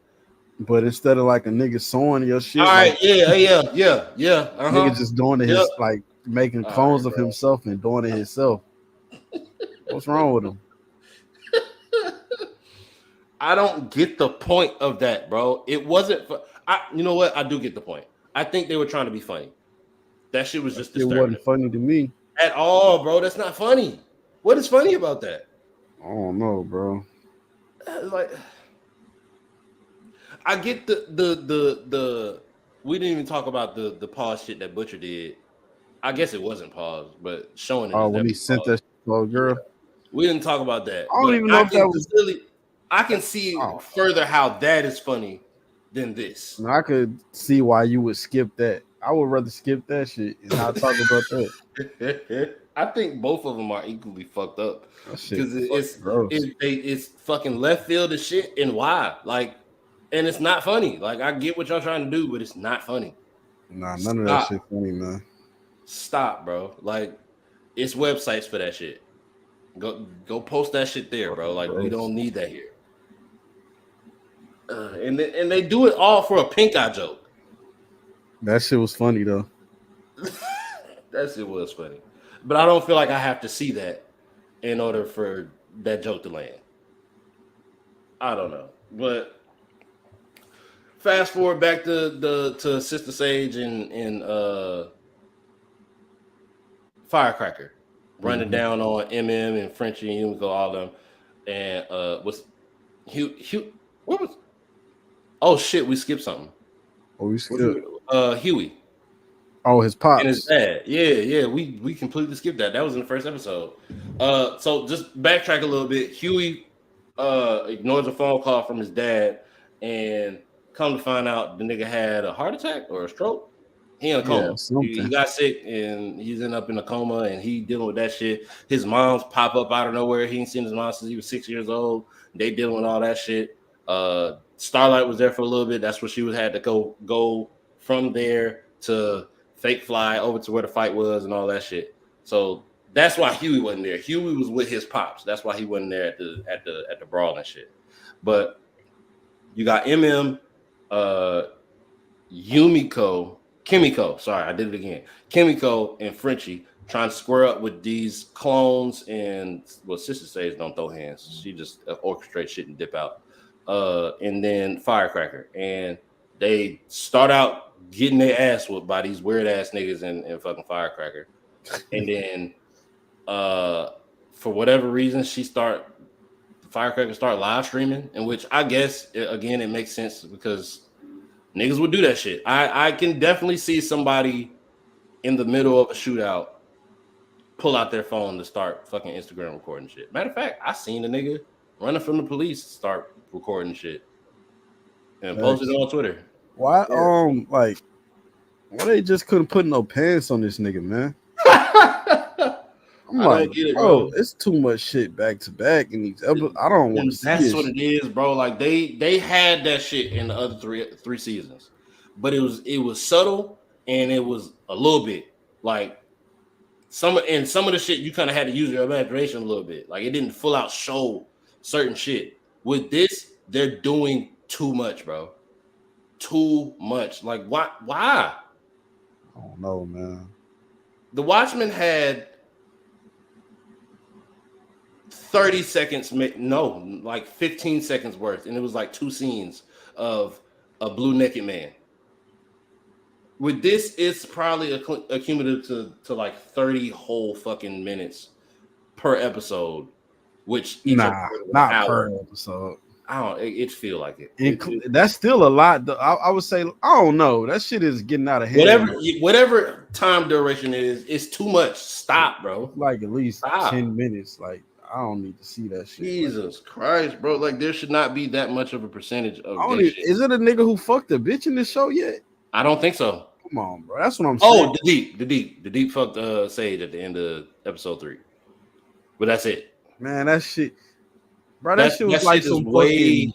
But instead of like a nigga sewing your shit, all right, like, yeah. nigga just doing it his like making clones of himself and doing it himself. What's wrong with him? I don't get the point of that, bro. It wasn't. You know what? I do get the point. I think they were trying to be funny. That shit was just disturbing. It wasn't funny to me at all, bro. That's not funny. What is funny about that? I don't know, bro. Like, I get the. We didn't even talk about the pause shit that Butcher did. I guess it wasn't pause, but showing it. Oh, when he sent that little girl. Yeah. We didn't talk about that. I don't even know if that was really. I can see further how that is funny than this. I could see why you would skip that. I would rather skip that shit and not talk about that. I think both of them are equally fucked up because it's fucking left field of shit and why and it's not funny. Like, I get what y'all trying to do, but it's not funny. Nah, none of that shit funny, man. Stop, bro. Like, it's websites for that shit. Go post that shit there, bro. Like, we don't need that here. And they do it all for a pink eye joke. That shit was funny though. That shit was funny, but I don't feel like I have to see that in order for that joke to land. I don't know, but fast forward back to Sister Sage and Firecracker running down on MM and Frenchie and Yumiko, all them, and was Hugh? What was? Oh shit, we skipped something. Oh, we skipped Huey. Oh, his pops and his dad. Yeah. We completely skipped that. That was in the first episode. So just backtrack a little bit. Huey ignores a phone call from his dad, and come to find out the nigga had a heart attack or a stroke. He in a coma. He got sick and he's up in a coma, and he dealing with that shit. His mom's pop up out of nowhere. He ain't seen his mom since he was 6 years old. They dealing with all that shit. Starlight was there for a little bit. That's where she had to go from there to fake fly over to where the fight was and all that shit. So that's why Huey wasn't there. Huey was with his pops. That's why he wasn't there at the brawl and shit. But you got Kimiko. Sorry, I did it again. Kimiko and Frenchie trying to square up with these clones, and Sister Sage don't throw hands. She just orchestrates shit and dip out. And then Firecracker, and they start out getting their ass whooped by these weird ass niggas and fucking Firecracker, and then for whatever reason Firecracker start live streaming, in which I guess again it makes sense because niggas would do that shit. I can definitely see somebody in the middle of a shootout pull out their phone to start fucking Instagram recording shit. Matter of fact, I seen a nigga running from the police start recording shit and posted it on Twitter. Why why they just couldn't put no pants on this nigga, man? I'm like, bro, it's too much shit back to back in these episodes. I don't want to see That's what it is, bro. Like they had that shit in the other three seasons, but it was subtle and it was a little bit like some of the shit you kind of had to use your imagination a little bit. Like, it didn't full out show certain shit. With this, they're doing too much, bro. Too much. Like, why? I don't know, man. The Watchmen had 30 seconds, like 15 seconds worth, and it was like 2 scenes of a blue naked man. With this, it's probably accumulative to like 30 whole fucking minutes per episode, which not per episode. I don't. It feel like it. That's still a lot. I would say, I don't know. That shit is getting out of hand. Whatever time duration it is, it's too much. Stop, bro. Like at least 10 minutes. Like, I don't need to see that shit. Jesus Christ, bro. Like, there should not be that much of a percentage of this shit. Is it a nigga who fucked a bitch in this show yet? I don't think so. Come on, bro. That's what I'm saying. Oh, the deep fucked Sage at the end of episode 3. But that's it. Man, that shit. Bro, that shit was like some fucking.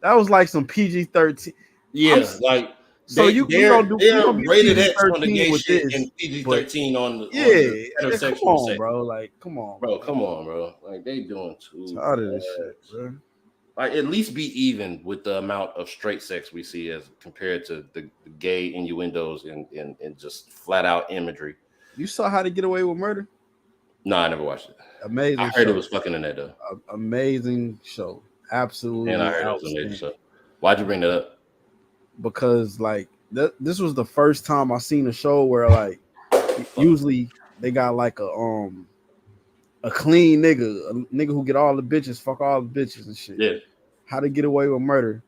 That was like some PG-13. Yeah, like. So you gonna be rated X on the gay shit and PG-13 on the heterosexual. Come on, bro. Like, come on, bro. Come on, bro. Like, they doing too. Tired of this shit, bro. Like at least be even with the amount of straight sex we see as compared to the gay innuendos and just flat out imagery. You saw How to Get Away with Murder? No, I never watched it. Amazing. I heard it was fucking in that though. Amazing show. Absolutely. And I heard it was amazing show. Why'd you bring that up? Because like this was the first time I seen a show where like usually they got like a clean nigga, a nigga who get all the bitches, fuck all the bitches and shit. Yeah. How to Get Away with Murder.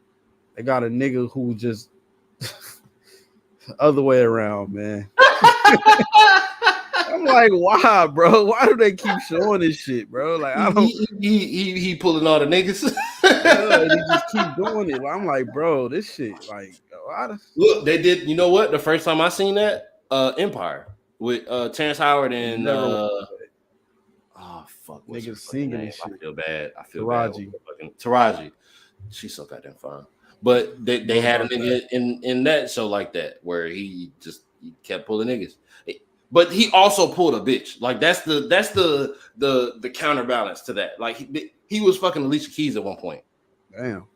They got a nigga who just other way around, man. I'm like, why, bro? Why do they keep showing this shit, bro? Like, I don't. He pulling all the niggas. Yeah, they just keep doing it. I'm like, bro, this shit, like, look, they did. You know what? The first time I seen that, Empire with Terrence Howard and fuck, niggas singing and shit. I feel bad. Taraji. Taraji, she's so goddamn fine. But they had a nigga in that show like that where he kept pulling niggas. But he also pulled a bitch. Like that's the counterbalance to that. Like he was fucking Alicia Keys at one point. Damn.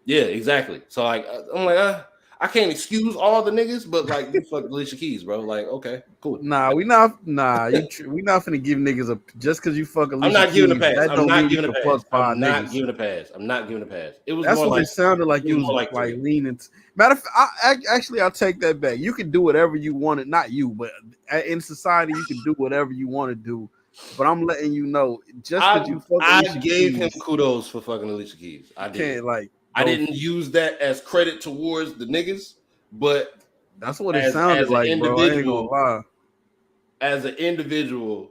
Yeah, exactly. So like I'm like I can't excuse all the niggas, but like you fuck Alicia Keys, bro. Like okay, cool. Nah, we not finna give niggas a just because you fuck Alicia. I'm not giving a pass. I'm not giving a pass. I'm not giving a pass. I'm not giving a pass. It was that's more what like, it sounded like. You was like leaning. Matter of fact, I'll take that back. You can do whatever you want it. Not you, but in society, you can do whatever you want to do. But I'm letting you know, just because you fuck Alicia I gave him kudos for fucking Alicia Keys. I did. I didn't use that as credit towards the niggas, but that's what it sounded like, bro. I ain't gonna lie. As an individual,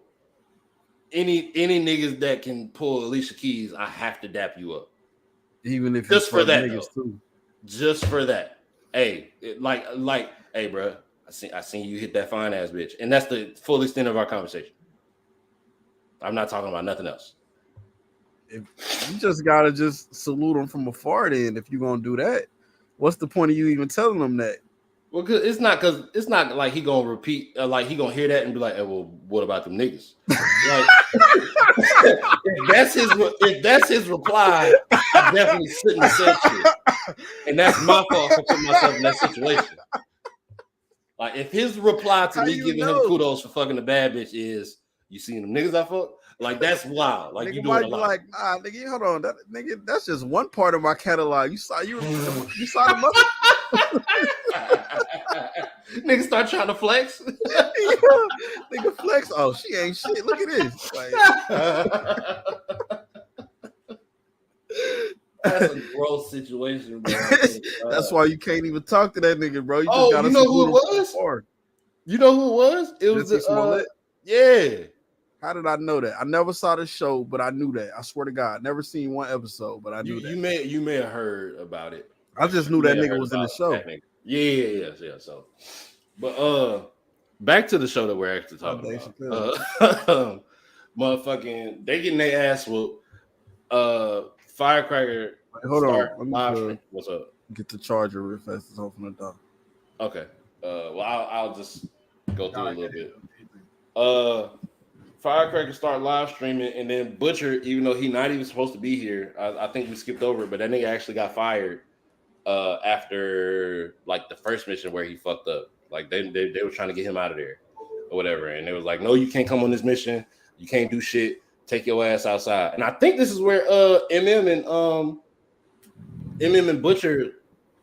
any niggas that can pull Alicia Keys, I have to dap you up. Even if just for that, niggas too. Just for that. Hey, hey, bro. I seen you hit that fine ass bitch, and that's the full extent of our conversation. I'm not talking about nothing else. If you just gotta just salute them from afar, then if you're gonna do that, what's the point of you even telling them that? Well, cause it's not like he gonna repeat, like he gonna hear that and be like, hey, well, what about them niggas? Like, if that's his reply, I definitely shouldn't have said shit, and that's my fault for putting myself in that situation. Like, if his reply to me giving him kudos for fucking the bad bitch is, you seen them niggas I fuck? Like, that's wild. Like, nigga, you doing a lot. Like, nah, nigga, hold on, that's just one part of my catalog. You saw the mother. Nigga start trying to flex. Nigga flex. Oh, she ain't shit. Look at this. Like, that's a gross situation, bro. That's why you can't even talk to that nigga, bro. You know who it was? You know who it was? It was yeah. How did I know that? I never saw the show, but I knew that. I swear to God, never seen one episode, but I knew that. You may have heard about it. I just knew that nigga was in the show. Yeah. So, but back to the show that we're actually talking about. Motherfucking, they getting their ass whooped. Firecracker. Wait, hold on. Let me what's up? Get the charger real fast. It's open the door. Okay. Well, I'll just go through a little bit. Firecracker start live streaming, and then Butcher, even though he's not even supposed to be here, I think we skipped over it, but that nigga actually got fired after like the first mission where he fucked up. Like they were trying to get him out of there or whatever, and they was like, no, you can't come on this mission. You can't do shit. Take your ass outside. And I think this is where MM and Butcher.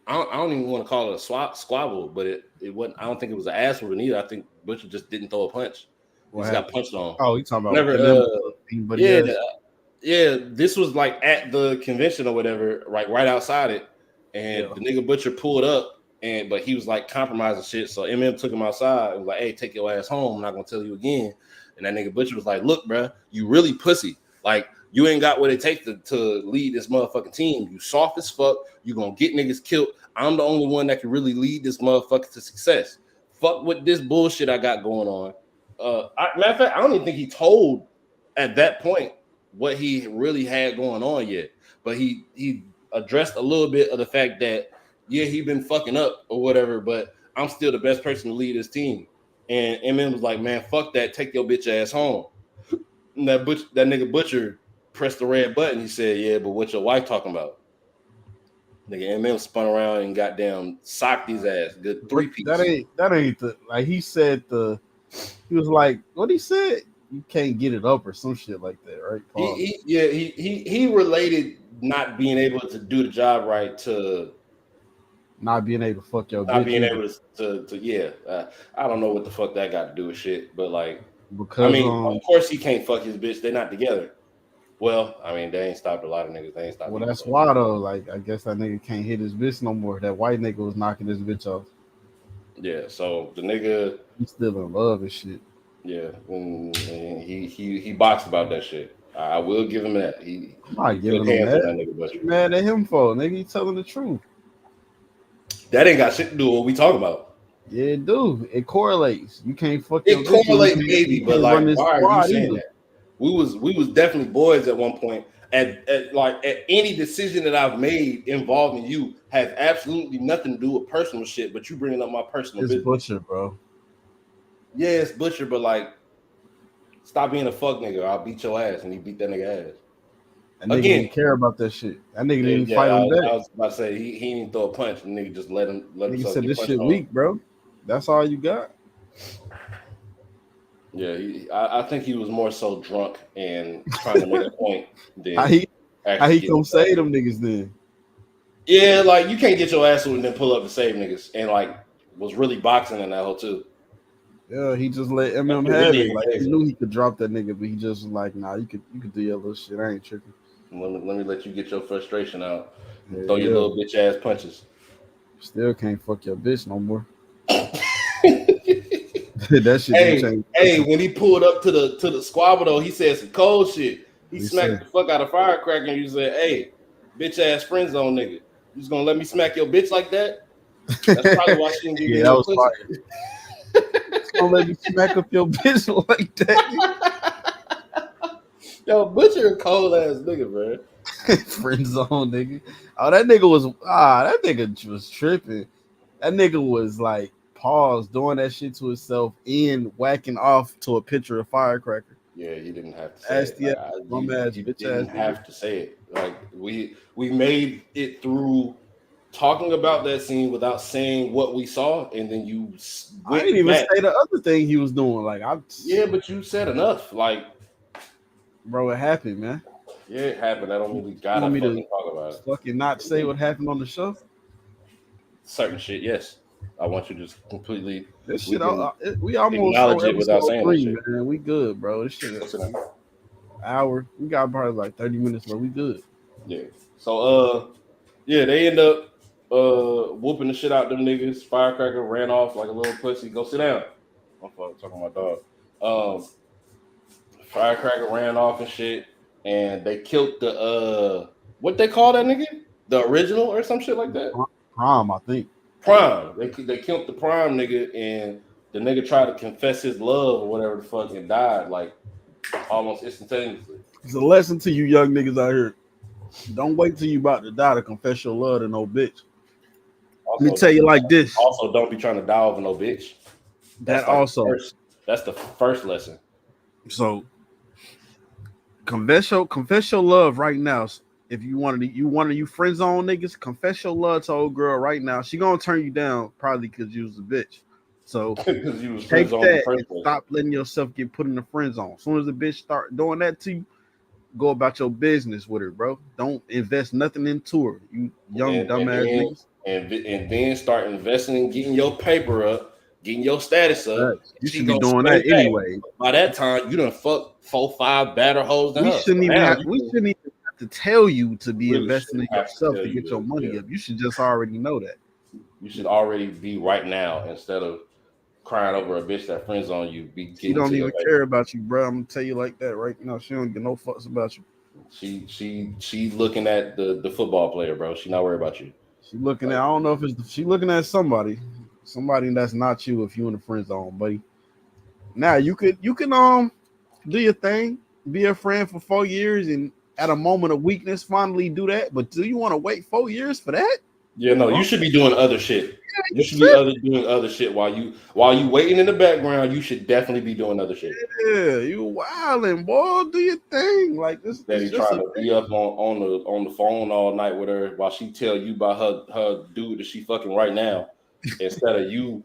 I don't even want to call it a squabble, but it wasn't. I don't think it was an ass whooping either. I think Butcher just didn't throw a punch. He got punched on. Oh, you talking about yeah. This was like at the convention or whatever, right outside it, and the nigga Butcher pulled up, but he was like compromising shit. So MM took him outside and was like, "Hey, take your ass home. I'm not gonna tell you again." And that nigga Butcher was like, "Look, bro, you really pussy. Like you ain't got what it takes to lead this motherfucking team. You soft as fuck. You gonna get niggas killed. I'm the only one that can really lead this motherfucker to success. Fuck with this bullshit I got going on." Matter of fact, I don't even think he told at that point what he really had going on yet. But he addressed a little bit of the fact that he been fucking up or whatever, but I'm still the best person to lead this team. And MM was like, man, fuck that, take your bitch ass home. And that nigga Butcher pressed the red button. He said, "Yeah, but what your wife talking about?" Nigga, Eminem spun around and goddamn socked his ass. Good 3-piece. That ain't the like he said he was like what he said. You can't get it up or some shit like that, right? He related not being able to do the job right to not being able to fuck your not bitch. being able to I don't know what the fuck that got to do with shit, but like because I mean, of course he can't fuck his bitch. They're not together. Well, I mean, they ain't stopped a lot of niggas. They ain't stopped. Well, that's why though. Like, I guess that nigga can't hit his bitch no more. That white nigga was knocking his bitch off. Yeah, so the nigga he's still in love and shit. Yeah, and he boxed about that shit. I will give him that. I'm not giving him that. Nigga, what you mad at him for? Nigga, he telling the truth. That ain't got shit to do with what we talking about. Yeah, it do. It correlates. You can't fuck. It correlates, maybe, but like, why are you saying that? We was definitely boys at one point. At any decision that I've made involving you has absolutely nothing to do with personal shit. But you bringing up my personal business. Butcher, bro. Yeah, it's Butcher, but like, stop being a fuck nigga. Or I'll beat your ass, and he beat that nigga ass. That nigga didn't care about that shit. That nigga didn't fight him back. I was about to say he didn't throw a punch. The nigga just let him. He said this shit weak, bro. That's all you got. Yeah, I think he was more so drunk and trying to make a point. Than how he come save them niggas then? Yeah, like you can't get your ass and then pull up to save niggas, and like was really boxing in that hole too. Yeah, he just let Eminem have it. Like he knew he could drop that nigga, but he just was like, nah, you could do your little shit. I ain't tripping. Let me let you get your frustration out. Yeah, throw your little bitch ass punches. Still can't fuck your bitch no more. That shit. Hey, when he pulled up to the squabble though, he said some cold shit. He smacked the fuck out of Firecracker and you said, "Hey, bitch ass friend zone nigga, you just gonna let me smack your bitch like that?" That's probably why she didn't give you no pussy. Gonna let me smack up your bitch like that. Yo, Butcher a cold ass nigga, bro. Friend zone nigga. Oh, that nigga was tripping. That nigga was like doing that shit to himself and whacking off to a picture of Firecracker. Yeah, you didn't have to say it. You didn't have to say it. Like we made it through talking about that scene without saying what we saw, and then you. I didn't even say the other thing he was doing. Like yeah, but you said enough. Like, bro, it happened, man. Yeah, it happened. I don't mean we gotta fucking talk about it. Fucking not say what happened on the show. Certain shit, yes. I want you to just completely. This shit, we almost acknowledge it without saying it. Man. We good, bro. This shit is an hour. We got probably like 30 minutes, but we good. Yeah. So, yeah, they end up whooping the shit out them niggas. Firecracker ran off like a little pussy. Go sit down. I'm talking to my dog. Firecracker ran off and shit, and they killed the what they call that nigga? The original or some shit like that? Prime, I think. Prime. They killed the Prime nigga, and the nigga tried to confess his love or whatever the fuck and died like almost instantaneously. It's a lesson to you young niggas out here. Don't wait till you about to die to confess your love to no bitch. Also, let me tell you like this. Also, don't be trying to die over no bitch. That's that's the first lesson. So confess your love right now. If you one of you friend zone niggas, confess your love to old girl right now. She gonna turn you down probably because you was a bitch. So you was take that and stop letting yourself get put in the friend zone. As soon as the bitch start doing that to you, go about your business with her, bro. Don't invest nothing into her. You young dumbass niggas. And then start investing in getting your paper up, getting your status up. You should be doing that anyway. By that time, you done fucked 4-5 better hoes than we her. Shouldn't even have to tell you to be investing in yourself to get your money up. You should just already know that. You should already be right now instead of crying over a bitch that friends on you. She don't even care about you, bro. I'm gonna tell you like that right now. She don't give no fucks about you. She looking at the football player, bro. She not worried about you. She looking at. I don't know if she looking at somebody that's not you. If you in the friend zone, buddy. Now you can do your thing, be a friend for 4 years, and at a moment of weakness, finally do that. But do you want to wait 4 years for that? Yeah, no, you should be doing other shit. You should be doing other shit while you waiting in the background. You should definitely be doing other shit. Yeah, you wilding, boy. Do your thing. Like this. That he trying to be up on the phone all night with her while she tell you about her dude that she fucking right now, instead of you.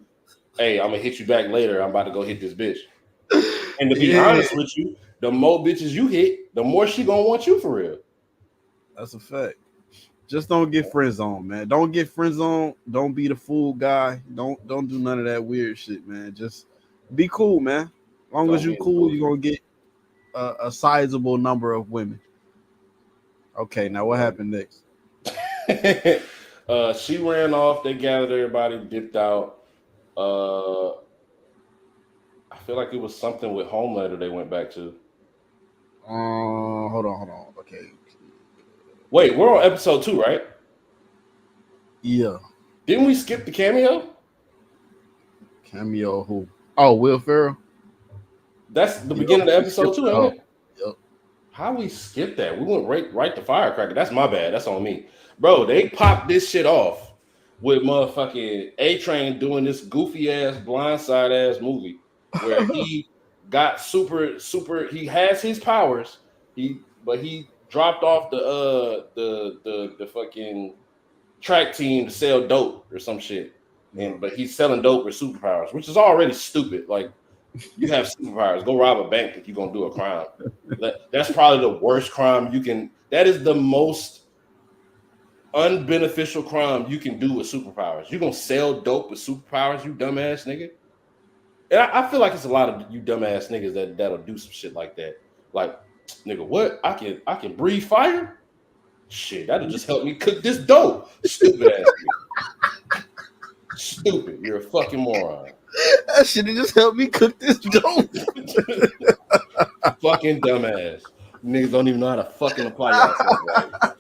Hey, I'm gonna hit you back later. I'm about to go hit this bitch. And to be honest with you, the more bitches you hit, the more she gonna want you for real. That's a fact. Just don't get friend zone, man. Don't get friend zone. Don't be the fool guy. Don't do none of that weird shit, man. Just be cool, man. As long as you cool, you're gonna get a sizable number of women. Okay, now what happened next? She ran off. They gathered everybody, dipped out. I feel like it was something with Homelander they went back to. Hold on. Okay. Wait, we're on episode 2, right? Yeah. Didn't we skip the cameo? Cameo who? Oh, Will Ferrell. That's the beginning of the episode 2, ain't it? Yep. How we skipped that? We went right to Firecracker. That's my bad. That's on me. Bro, they popped this shit off with motherfucking A-Train doing this goofy ass blindside ass movie where he got super he has his powers. But he dropped off the fucking track team to sell dope or some shit. But he's selling dope with superpowers, which is already stupid. Like, you have superpowers. Go rob a bank if you're gonna do a crime. That's probably the worst crime you can. That is the most unbeneficial crime you can do with superpowers. You're gonna sell dope with superpowers, you dumbass nigga. And I feel like it's a lot of you dumbass niggas that'll do some shit like that. Like, nigga, what? I can breathe fire? Shit, that'll just help me cook this dope. Stupid ass nigga. Stupid. You're a fucking moron. That shit just helped me cook this dope. Fucking dumbass. Niggas don't even know how to fucking apply yourself right.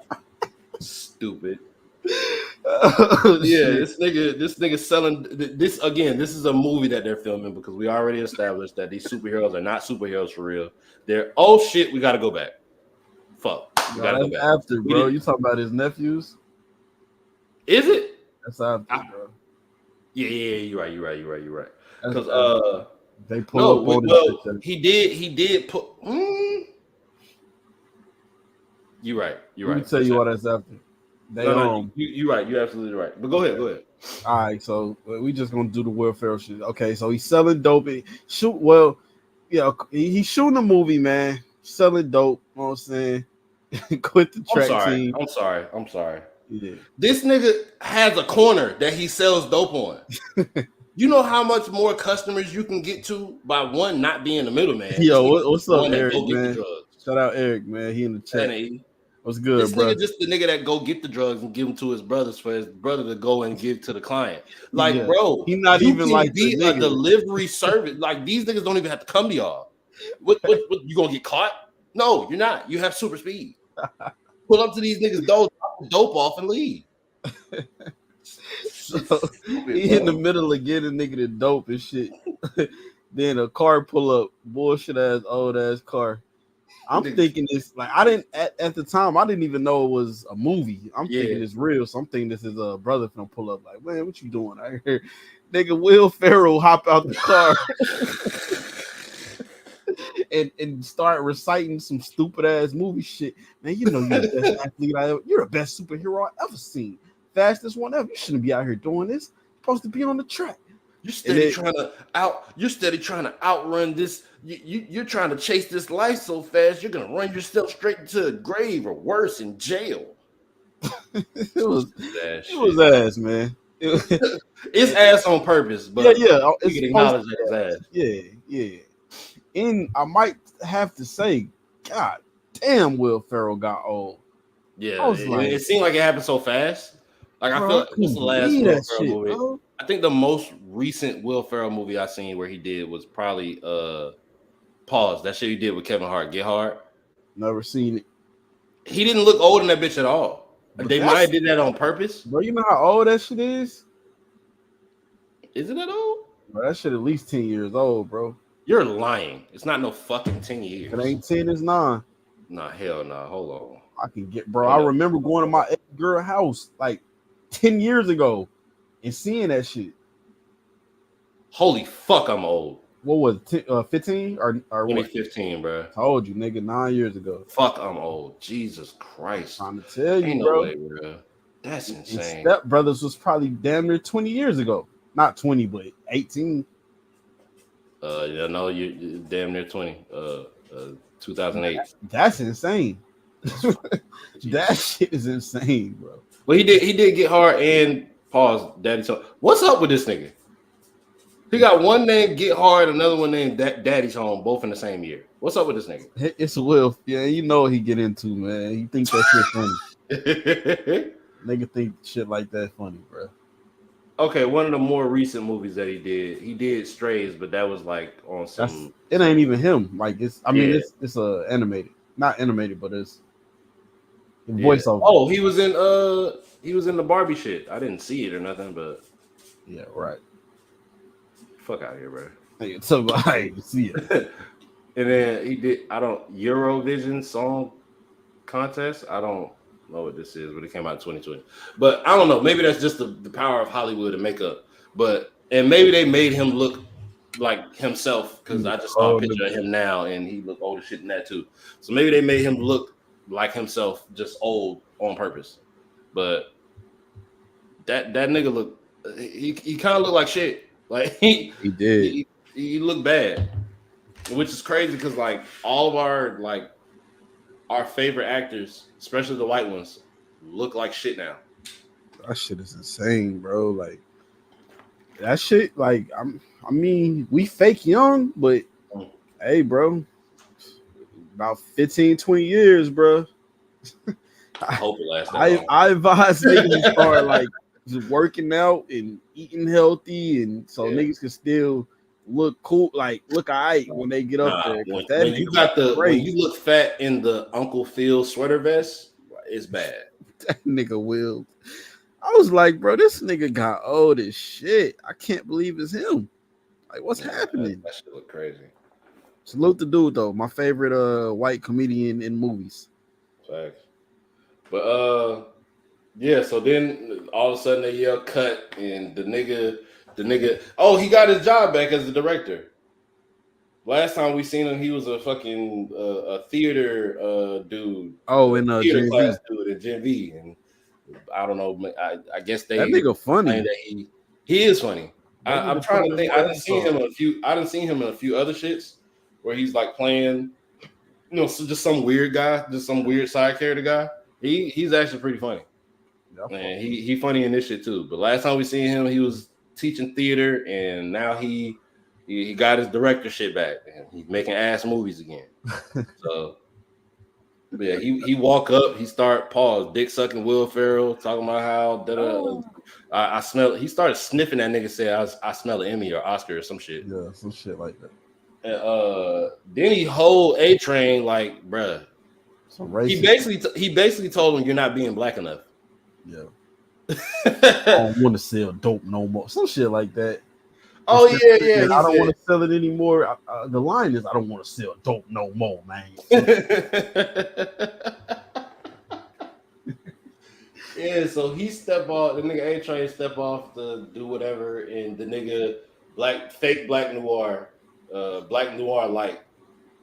Stupid. Yeah, this nigga selling this again. This is a movie that they're filming because we already established that these superheroes are not superheroes for real. They're shit. We gotta go back. Fuck. We gotta go back. After, bro. You talking about his nephews? Is it? That's after, bro. Yeah, you're right. Because they pull up on well, he did put. You're right. Let me tell you what that's after. You're right. You're absolutely right. But go ahead. All right, so we just gonna do the Will Ferrell shit. Okay, so he's selling dope. He's shooting a movie, man. Selling dope. You know what I'm saying? Quit the track team. I'm sorry. Yeah. This nigga has a corner that he sells dope on. You know how much more customers you can get to by one not being the middleman. Yo, what's up, Eric, man? Shout out Eric, man. He in the chat. What's good, this bro? Nigga just the nigga that go get the drugs and give them to his brothers for his brother to go and give to the client. Like, bro, he not even like be a delivery service. Like, these niggas don't even have to come to y'all. What you gonna get caught? No, you're not. You have super speed. Pull up to these niggas, dope off and leave. He in the middle of getting nigga the dope and shit. Then a car pull up, bullshit ass old ass car. I'm thinking this like I didn't at the time I didn't even know it was a movie. I'm thinking it's real, so I'm thinking this is a brother from pull up. Like, man, what you doing out here? Nigga Will Ferrell hop out the car and start reciting some stupid ass movie shit. Man, you know you're the best athlete you're the best superhero I ever seen. Fastest one ever. You shouldn't be out here doing this. You're supposed to be on the track. You're steady trying to outrun this. You're trying to chase this life so fast, you're gonna run yourself straight into the grave or worse in jail. it was ass, man. It's ass on purpose, but yeah, you can acknowledge that it's ass. Yeah. And I might have to say, God damn, Will Ferrell got old. Yeah, it seemed like it happened so fast. Like, I feel like this is the last Will Ferrell movie. Bro. I think the most recent Will Ferrell movie I seen where he did was probably Pause. That shit he did with Kevin Hart. Get Hard. Never seen it. He didn't look old in that bitch at all. Like, they might have did that on purpose. Bro, you know how old that shit is? Is it that old? Bro, that shit at least 10 years old, bro. You're lying. It's not no fucking 10 years. If it ain't 10, it's 9. Nah, hell nah. Hold on. I can get, bro. I remember going to my ex-girl house like 10 years ago and seeing that shit. Holy fuck, I'm old. What was it, 15 or 2015, bro? Told you, nigga, 9 years ago. Fuck, I'm old. Jesus Christ. I'm trying to tell you, Ain't bro. No way, bro. That's insane. Step Brothers was probably damn near 20 years ago. Not 20, but 18. Yeah, no, you damn near 20. 2008. That's insane. That shit is insane, bro. Well, he did get hard and pause. Daddy's Home. What's up with this nigga? He got one name Get Hard, another one named Daddy's Home, both in the same year. What's up with this nigga? It's Will. Yeah, you know what he get into, man. He thinks that shit funny. Nigga think shit like that funny, bro. Okay, one of the more recent movies that he did Strays, but that was like on some. It ain't even him. Like it's it's animated, not animated, but it's voiceover. Oh, he was in the Barbie shit. I didn't see it or nothing, but yeah, right. Fuck out of here, bro. Hey, so I didn't see it. And then he did Eurovision Song Contest. I don't know what this is, but it came out in 2020. But I don't know. Maybe that's just the power of Hollywood and makeup. And maybe they made him look like himself because I just saw a picture of him now and he looked old as shit in that too. So maybe they made him look like himself, just old on purpose. But that nigga look, he kind of looked like shit. Like he did. He looked bad, which is crazy because like all of our favorite actors, especially the white ones, look like shit now. That shit is insane, bro. Like that shit. Like I mean, we fake young, but hey, bro, about 15, 20 years, bro. I hope it lasts that long. I advise niggas to start like just working out and eating healthy, and so niggas can still look cool, like look alright when they get up there. When you look fat in the Uncle Phil sweater vest, it's bad. That nigga will. I was like, bro, this nigga got old as shit. I can't believe it's him. Like, what's happening? That shit look crazy. Salute the dude though, my favorite white comedian in movies. Facts. But yeah, so then all of a sudden they yell cut, and the nigga, oh, he got his job back as the director. Last time we seen him, he was a fucking a theater dude. Oh, in theater class dude at Gen V, and I don't know. I guess that nigga funny. That he is funny. I'm trying to think. I didn't see him in a few other shits where he's like playing, just some weird guy, just some weird side character guy. He's actually pretty funny. And he funny in this shit too. But last time we seen him, he was teaching theater, and now he got his director shit back, and he's making ass movies again. So yeah, he walk up, he start dick sucking Will Ferrell, talking about how I smell. He started sniffing that nigga, said I smell an Emmy or Oscar or some shit. Yeah, some shit like that. And then he hold A-Train like, bruh. He basically told him you're not being black enough. Yeah. I don't want to sell dope no more. Some shit like that. Oh yeah. I don't want to sell it anymore. The line is, I don't want to sell dope no more, man. Yeah, so he step off. The nigga A-Train step off to do whatever, and the nigga fake Black Noir light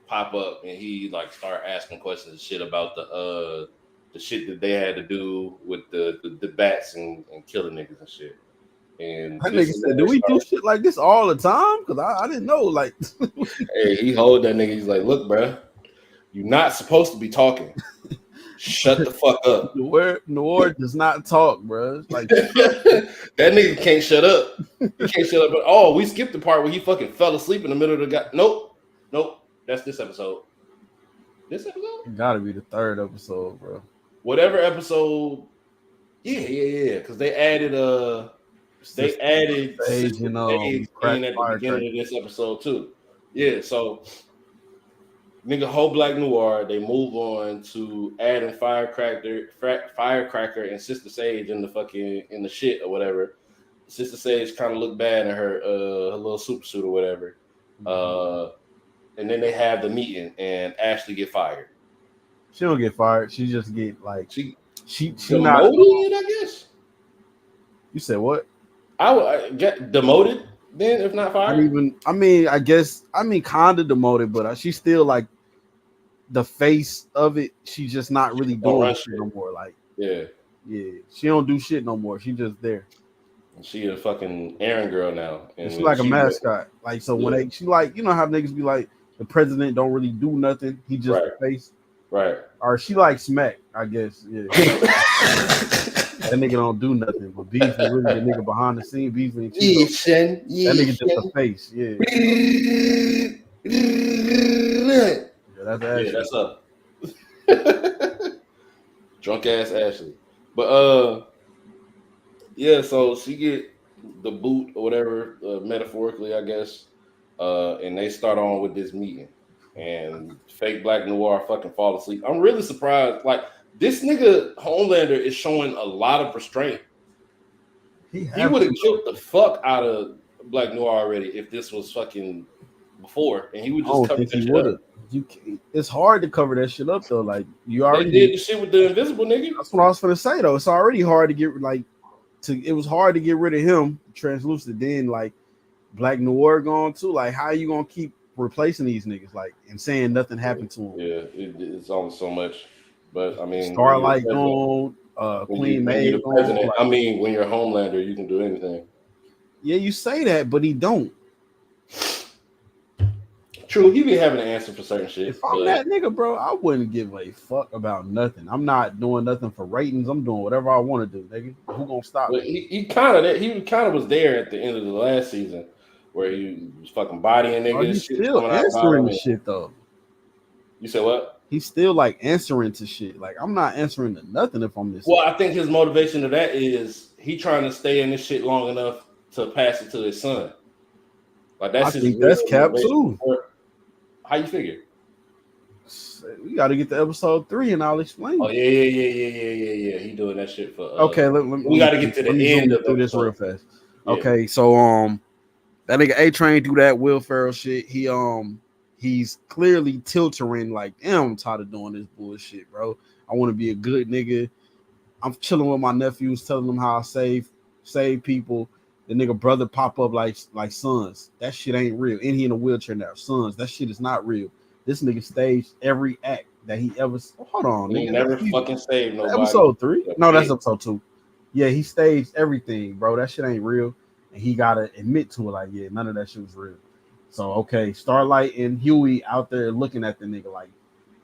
pop up, and he like start asking questions and shit about the shit that they had to do with the bats and killing niggas and shit. And that nigga said, "Do we do shit like this all the time?" Because I didn't know. Like, hey, he hold that nigga. He's like, "Look, bro, you're not supposed to be talking. Shut the fuck up." Noir does not talk, bro. It's like that nigga can't shut up. He can't shut up. But we skipped the part where he fucking fell asleep in the middle of the guy. Nope. That's this episode. This episode? It gotta be the third episode, bro. Whatever episode. Yeah. Because they added stage, at the beginning of this episode too. Yeah, so nigga whole Black Noir, they move on to adding Firecracker and Sister Sage in the shit or whatever. Sister Sage kind of looked bad in her little super suit or whatever. And then they have the meeting, and Ashley get fired. She don't get fired. She just get like she not. I guess. You said what? I would get demoted then, if not fired. I guess kind of demoted, but she's still like the face of it. She's just not really doing shit no more. Like, yeah, she don't do shit no more. She just there. She a fucking errand girl now, and she's like a mascot. Like, so when she like, how niggas be like, the president don't really do nothing. He just the face. Right. Or she like Smack, I guess. Yeah. That nigga don't do nothing. But Beasley really the nigga behind the scene. Beasley and Chico. That nigga just the face. Yeah. That's up. Drunk ass Ashley. But so she get the boot or whatever, metaphorically, I guess. And they start on with this meeting. And fake Black Noir fucking fall asleep. I'm really surprised. Like, this nigga Homelander is showing a lot of restraint. He would have killed the fuck out of Black Noir already if this was fucking before, and he would just cover that shit up. It's hard to cover that shit up though. Like, you already did the shit with the invisible nigga. That's what I was gonna say though. It's already hard to get it was hard to get rid of him, translucent. Then like Black Noir gone too. Like, how are you gonna keep replacing these niggas like and saying nothing happened to them? Yeah, it's only so much. But I mean, Starlight gone, Queen Maeve gone. Like, I mean, when you're Homelander, you can do anything. Yeah, you say that, but he don't. True, he be having an answer for certain shit. If I'm that nigga, bro, I wouldn't give a fuck about nothing. I'm not doing nothing for ratings. I'm doing whatever I want to do, nigga. Who gonna stop me? He kind of was there at the end of the last season where he was fucking bodying niggas. He's still answering the shit though. You said what? He's still like answering to shit. Like, I'm not answering to nothing if I'm this. Well, I think his motivation to that is he trying to stay in this shit long enough to pass it to his son. Like, that's Cap too. How you figure? We got to get to episode 3 and I'll explain. Oh yeah. He doing that shit for. Okay, we got to get to the end of this real fast. Yeah. Okay, so that nigga A-Train do that Will Ferrell shit. He's clearly tilting like, damn, I'm tired of doing this bullshit, bro. I want to be a good nigga. I'm chilling with my nephews, telling them how I save people. The nigga brother pop up like Sons. That shit ain't real. And he in a wheelchair now. Sons, that shit is not real. This nigga staged every act that he ever. Hold on, he nigga. Never fucking saved nobody. Episode 3? No, that's episode 2. Yeah, he staged everything, bro. That shit ain't real. And he gotta admit to it, like, yeah, none of that shit was real. So, okay, Starlight and Huey out there looking at the nigga like,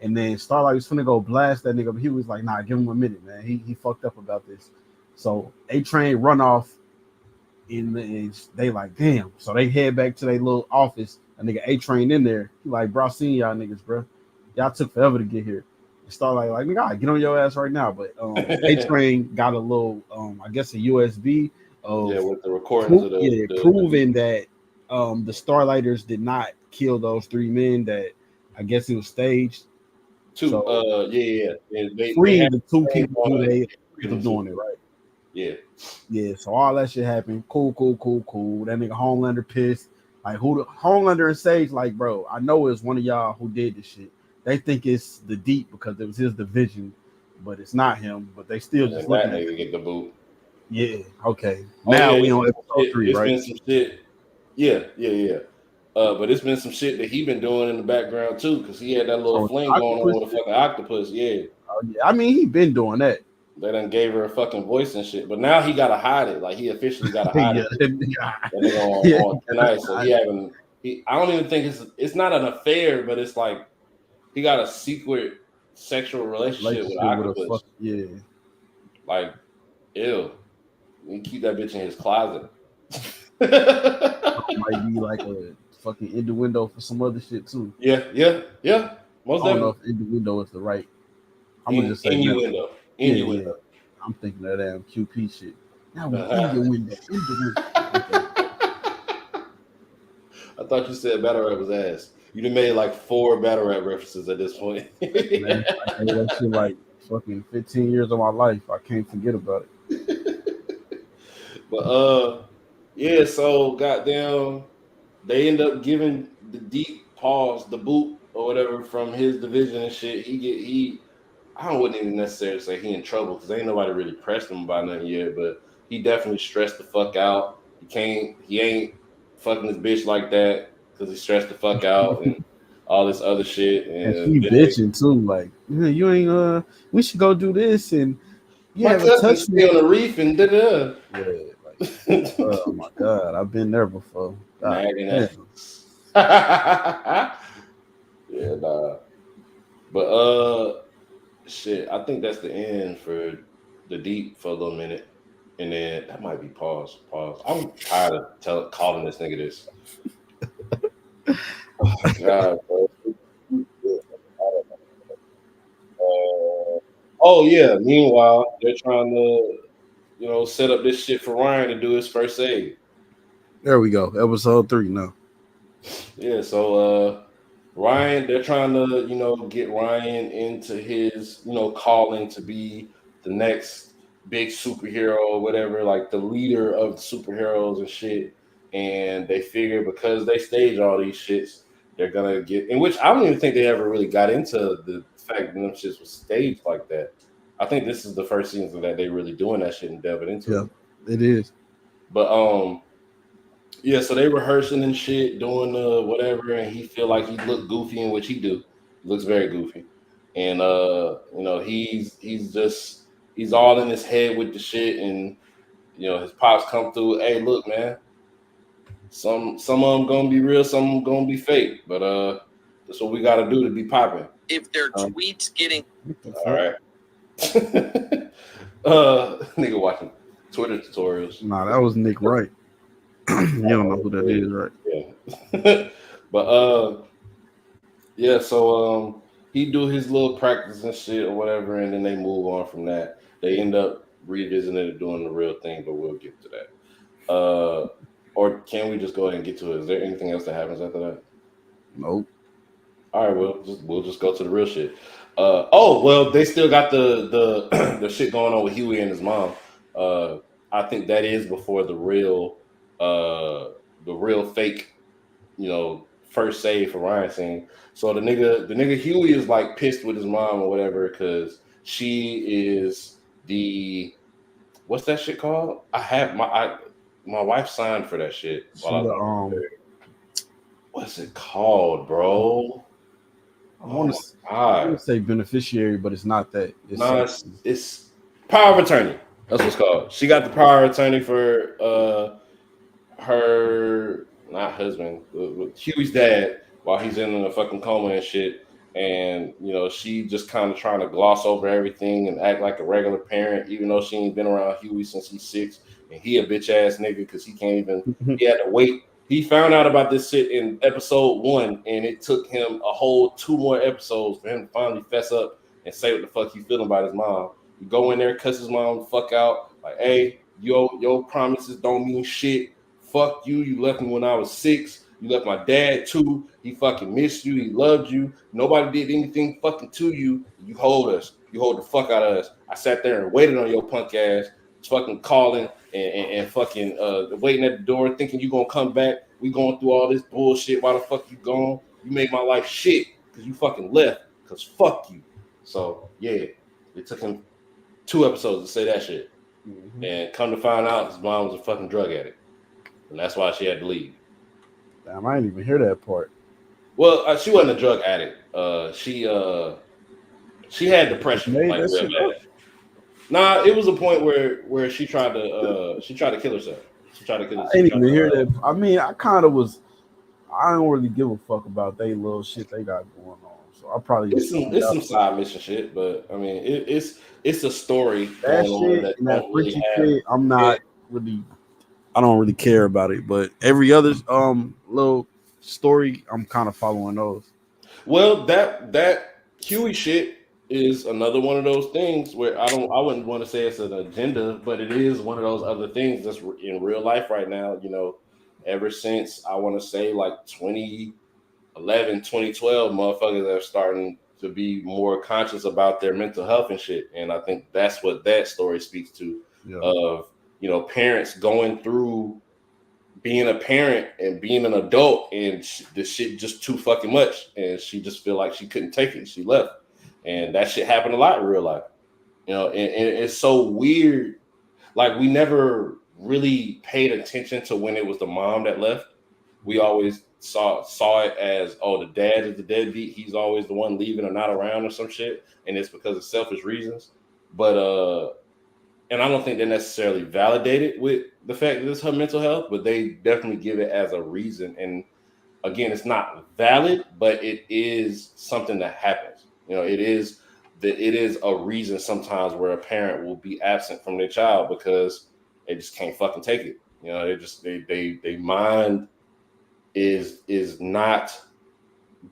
and then Starlight was finna go blast that nigga, but Huey's like, nah, give him a minute, man. He fucked up about this. So A-Train run off, and they like, damn. So they head back to their little office. A nigga A-Train in there. He like, bro, I seen y'all niggas, bro. Y'all took forever to get here. And Starlight like, nigga, get on your ass right now. But A-Train got a little, I guess a USB with the recordings of proving that the Starlighters did not kill those 3 men. That I guess it was staged. They freeing the 2 people who they were doing it, right? Yeah. So all that shit happened. Cool. That nigga Homelander pissed. Like, who Homelander and Sage like, bro, I know it's one of y'all who did this shit. They think it's the Deep because it was his division, but it's not him. But they still just looking at nigga get the boot. Yeah. Okay. Now we on episode 3, right? Been some shit. Yeah. But it's been some shit that he been doing in the background too, because he had that little flame going on with a fucking octopus. Yeah. I mean, he been doing that. They done gave her a fucking voice and shit, but now he gotta hide it. Like, he officially gotta hide it. That nigga on tonight, so I don't even think it's not an affair, but it's like he got a secret sexual relationship with octopus. Like, ew. We keep that bitch in his closet. Might be like a fucking innuendo for some other shit too. Yeah. Most I don't know if innuendo is the right. I'm gonna just say innuendo. Yeah. I'm thinking of that damn QP shit. Now we innuendo. I thought you said battle rap was ass. You done made like 4 battle rap references at this point. Man, I made that shit like fucking 15 years of my life. I can't forget about it. But yeah, so goddamn, they end up giving the Deep the boot or whatever from his division and shit. I wouldn't even necessarily say he in trouble because ain't nobody really pressed him about nothing yet, but he definitely stressed the fuck out. He ain't fucking his bitch like that because he stressed the fuck out and all this other shit. And she bitching too, like, you ain't we should go do this, and you my haven't cousin touched me stay on the reef and da-da. Yeah, like, oh my god, I've been there before. Yeah, nah. But shit, I think that's the end for the deep for a little minute. And then that might be pause. I'm tired of calling this nigga this. Oh, God, bro. Oh yeah. Meanwhile, they're trying to, set up this shit for Ryan to do his first aid. There we go. Episode 3 now. Yeah. So Ryan, they're trying to, get Ryan into his, calling to be the next big superhero or whatever, like the leader of the superheroes and shit. And they figure because they stage all these shits, they're gonna get, in which I don't even think they ever really got into the fact that them shits was staged like that. I think this is the first season that they really doing that shit and delving into it. Yeah, it is. But yeah, so they rehearsing and shit, doing whatever, and he feel like he looked goofy, in which he do. He looks very goofy. And he's all in his head with the shit, and his pops come through, hey, look, man. Some of them gonna be real, some of them gonna be fake. But that's what we gotta do to be popping. If their tweets getting all right. Nigga watching Twitter tutorials. Nah, that was Nick Wright. You don't know who that is, right? Yeah. But yeah, so he do his little practice and shit or whatever, and then they move on from that. They end up revisiting it and doing the real thing, but we'll get to that. Or can we just go ahead and get to it? Is there anything else that happens after that? Nope. All right, we'll just go to the real shit. Well, they still got the the shit going on with Huey and his mom. I think that is before the real fake, first save for Ryan scene. So the nigga Huey is like pissed with his mom or whatever because she is what's that shit called? I have my wife signed for that shit. What's it called, bro? I want to say beneficiary, but it's not that. It's power of attorney. That's what it's called. She got the power of attorney for her not husband, Huey's dad, while he's in a fucking coma and shit. And she just kind of trying to gloss over everything and act like a regular parent, even though she ain't been around Huey since he's 6, and he a bitch ass nigga because he can't even. He had to wait. He found out about this shit in episode 1, and it took him a whole 2 more episodes for him to finally fess up and say what the fuck he feeling about his mom. You go in there, cuss his mom the fuck out, like, hey, your promises don't mean shit. Fuck you. You left me when I was 6. You left my dad too. He fucking missed you. He loved you. Nobody did anything fucking to you. You hold us. You hold the fuck out of us. I sat there and waited on your punk ass, fucking calling and fucking waiting at the door, thinking you gonna come back. We going through all this bullshit. Why the fuck you gone? You made my life shit because you fucking left. Because fuck you. So yeah, it took him 2 episodes to say that shit. Mm-hmm. And come to find out, his mom was a fucking drug addict, and that's why she had to leave. Damn, I didn't even hear that part. Well, she wasn't a drug addict. She had depression, like real bad. Nah, it was a point where she tried to kill herself. She tried to kill herself. I didn't even hear that. I mean, I don't really give a fuck about they little shit they got going on. So I probably it's some side mission shit, but I mean it's a story. That shit and that freaky shit, I don't really care about it, but every other little story, I'm kind of following those. Well, that Huey shit is another one of those things where I wouldn't want to say it's an agenda, but it is one of those other things that's in real life right now. Ever since I want to say like 2011, 2012, motherfuckers are starting to be more conscious about their mental health and shit, and I think that's what that story speaks to. Yeah. Of parents going through being a parent and being an adult, and the shit just too fucking much, and she just feel like she couldn't take it. She left, and that shit happened a lot in real life, and it's so weird. like we never really paid attention to when it was the mom that left. We always saw it as, oh, the dad is the deadbeat. He's always the one leaving or not around or some shit, and it's because of selfish reasons. But and I don't think they're necessarily validated with the fact that it's her mental health, but they definitely give it as a reason. And again, it's not valid, but it is something that happens. You know, it is a reason sometimes where a parent will be absent from their child because they just can't fucking take it. You know, they mind is not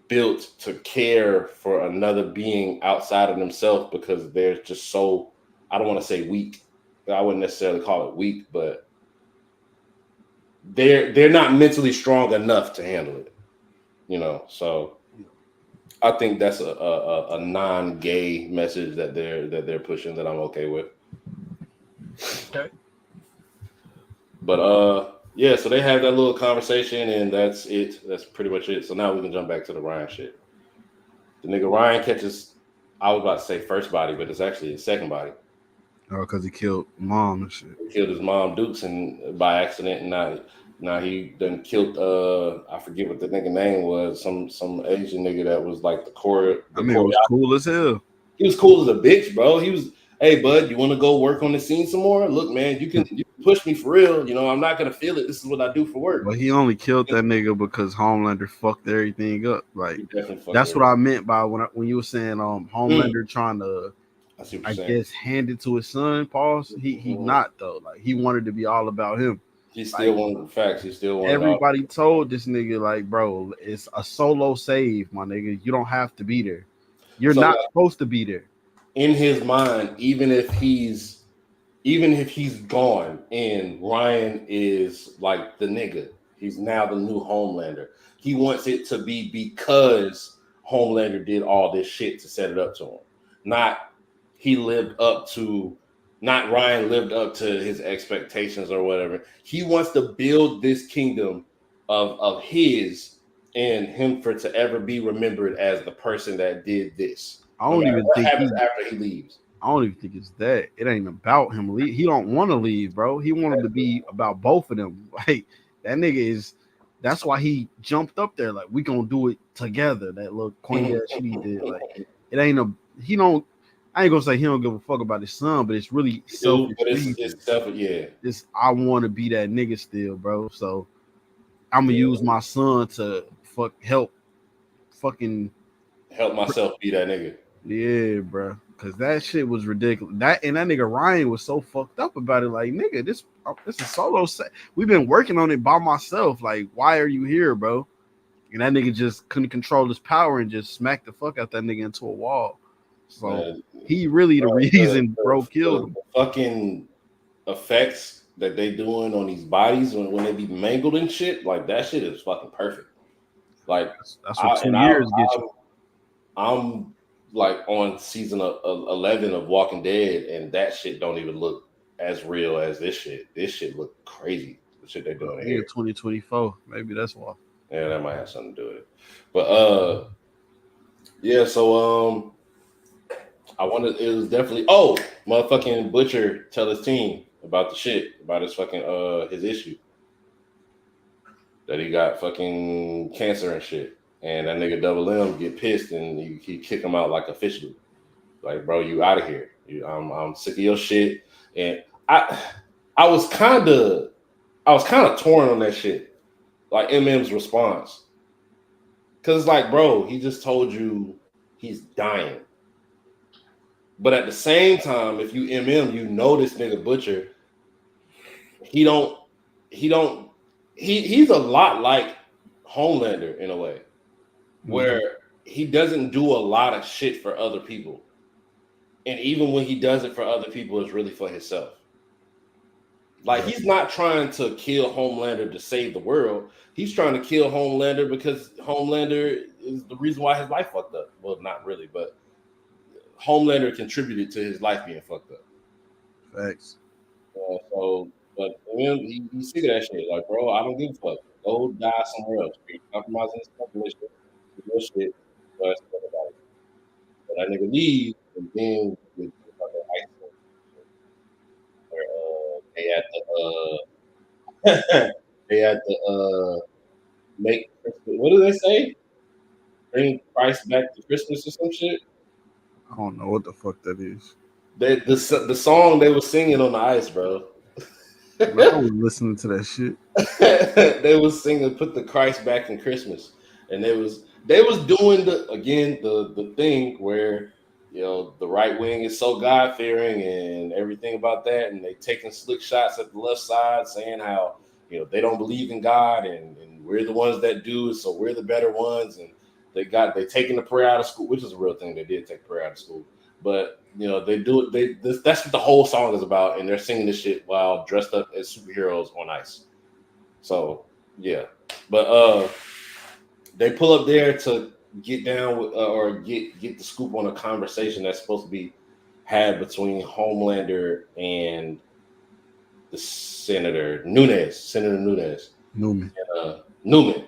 built to care for another being outside of themselves because they're just so, I don't want to say weak. I wouldn't necessarily call it weak, but they're not mentally strong enough to handle it. You know, so I think that's a non-gay message that they're pushing that I'm okay with. Okay. But yeah, so they have that little conversation and that's it. That's pretty much it. So now we can jump back to the Ryan shit. The nigga Ryan catches, I was about to say first body, but it's actually his second body. Oh, because he killed mom and shit. He killed his mom Dukes and by accident, and now he done killed I forget what the nigga name was, some Asian nigga that was like the core. I mean, it was cool as hell. He was cool as a bitch, bro. He was, hey bud, you want to go work on the scene some more? Look, man, you can push me for real. You know, I'm not gonna feel it. This is what I do for work. But he only killed that nigga because Homelander fucked everything up. Like that's what I meant by when you were saying Homelander trying to, I guess, hand it to his son. Pause. He not though. Like he wanted to be all about him. He still wanted facts. He still wanted. Everybody told this nigga like, bro, it's a solo save, my nigga. You don't have to be there. You're not supposed to be there. In his mind, even if he's gone and Ryan is like the nigga, he's now the new Homelander. He wants it to be because Homelander did all this shit to set it up to him. Not Ryan lived up to his expectations or whatever. He wants to build this kingdom of his and him for to ever be remembered as the person that did this. I don't even think after he leaves. I don't even think it's that. It ain't about him. He don't want to leave, bro. He wanted to be about both of them. Like that nigga is. That's why he jumped up there. Like we gonna do it together. That little queen ass shit he did. Like it ain't a. He don't. I ain't gonna say he don't give a fuck about his son, but it's really selfish. It's selfish, yeah. It's I want to be that nigga still, bro. So I'm gonna use my son to help myself be that nigga. Yeah, bro. Cause that shit was ridiculous. That nigga Ryan was so fucked up about it. Like, nigga, this is solo set. We've been working on it by myself. Like, why are you here, bro? And that nigga just couldn't control his power and just smacked the fuck out that nigga into a wall. So he really the reason bro killed him. The fucking effects that they doing on these bodies when they be mangled and shit, like that shit is fucking perfect. Like that's what 2 years get you. I'm like on season 11 of Walking Dead, and that shit don't even look as real as this shit. This shit look crazy. The shit they're doing here. 2024, maybe that's why. Yeah, that might have something to do with it. But yeah. So I wanted. It was definitely. Oh, motherfucking Butcher tell his team about the shit about his fucking his issue that he got fucking cancer and shit. And that nigga Double M get pissed and he kick him out like officially. Like, bro, you out of here. I'm sick of your shit. And I was kind of torn on that shit. Like MM's response. Cause it's like, bro, he just told you he's dying. But at the same time, if you MM, you know this nigga Butcher, he's a lot like Homelander in a way. Where he doesn't do a lot of shit for other people. And even when he does it for other people, it's really for himself. Like, he's not trying to kill Homelander to save the world. He's trying to kill Homelander because Homelander is the reason why his life fucked up. Well, not really, but Homelander contributed to his life being fucked up. Facts. But you see that shit. Like, bro, I don't give a fuck. Go die somewhere else. You're compromising this population. Your shit, but that nigga leave, and then with they had to make what do they say? Bring Christ back to Christmas or some shit. I don't know what the fuck that is. The song they were singing on the ice, bro. I was listening to that shit. They was singing "Put the Christ Back in Christmas," and they was doing the thing where the right wing is so God fearing and everything about that, and they taking slick shots at the left side, saying how they don't believe in God and we're the ones that do, so we're the better ones, and they taking the prayer out of school, which is a real thing. They did take prayer out of school, but they do it. That's what the whole song is about, and they're singing this shit while dressed up as superheroes on ice. So yeah, but they pull up there to get down with, or get the scoop on a conversation that's supposed to be had between Homelander and the Senator Nunez. Newman. Newman.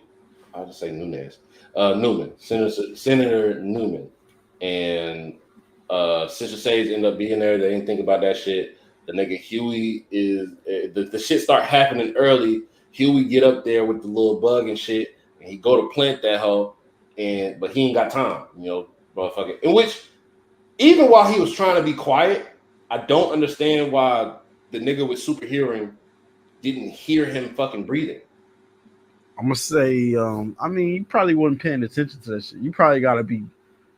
I'll just say Nunez. Newman. Senator Newman. And Sister Sage end up being there. They didn't think about that shit. The nigga Huey is the shit start happening early. Huey get up there with the little bug and shit, and he go to plant that hoe, but he ain't got time, motherfucker. In which, even while he was trying to be quiet, I don't understand why the nigga with super hearing didn't hear him fucking breathing. I'm gonna say, I mean, you probably wasn't paying attention to that shit. You probably gotta be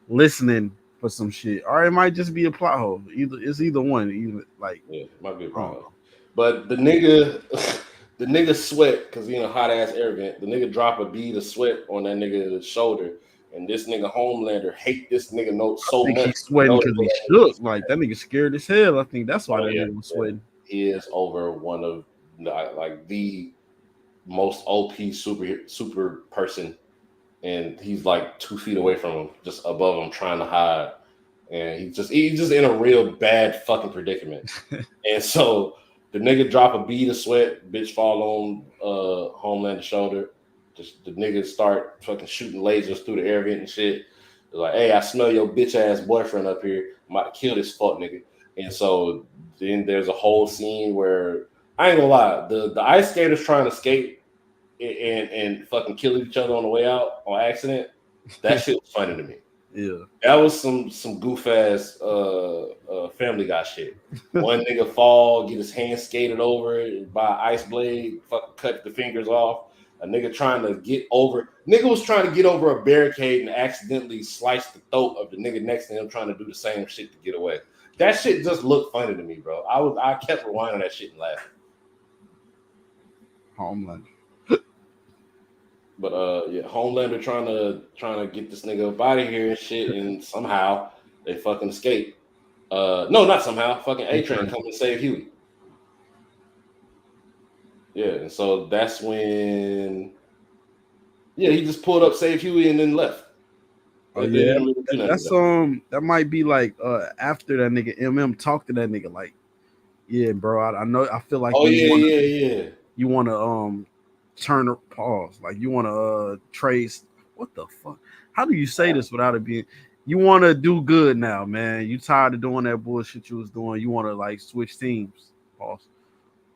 listening for some shit, or it might just be a plot hole. It's either one. It might be a plot hole. But the nigga sweat because he in a hot ass air vent. The nigga drop a bead of sweat on that nigga's shoulder, and this nigga Homelander hate this nigga so much. He's sweating because he shook. Like that nigga scared as hell. I think that's why that nigga was sweating. He is over one of like the most OP super person, and he's like 2 feet away from him, just above him, trying to hide, and he's just in a real bad fucking predicament. And so the nigga drop a bead of sweat, bitch fall on Homelander's shoulder. Just the nigga start fucking shooting lasers through the air vent and shit. They're like, hey, I smell your bitch ass boyfriend up here. I'm about to kill this fuck nigga. And so then there's a whole scene where I ain't gonna lie, the ice skaters trying to skate and fucking kill each other on the way out on accident. That shit was funny to me. Yeah, that was some goof ass Family Guy shit. One nigga fall, get his hand skated over by ice blade, fucking cut the fingers off. A nigga was trying to get over a barricade and accidentally sliced the throat of the nigga next to him, trying to do the same shit to get away. That shit just looked funny to me, bro. I kept rewinding that shit and laughing. Homelander. But Homelander trying to get this nigga up out of here and shit, and somehow they fucking escape. No, not somehow. Fucking A-Train come and save Huey. Yeah, and so that's when he just pulled up, saved Huey, and then left. Oh yeah, that's that might be like after that nigga MM talked to that nigga, like, yeah, bro, I know, I feel like you want to turn a pause, like you want to trace what the fuck, how do you say this without it being, you want to do good now, man, you tired of doing that bullshit you was doing, you want to like switch teams, pause.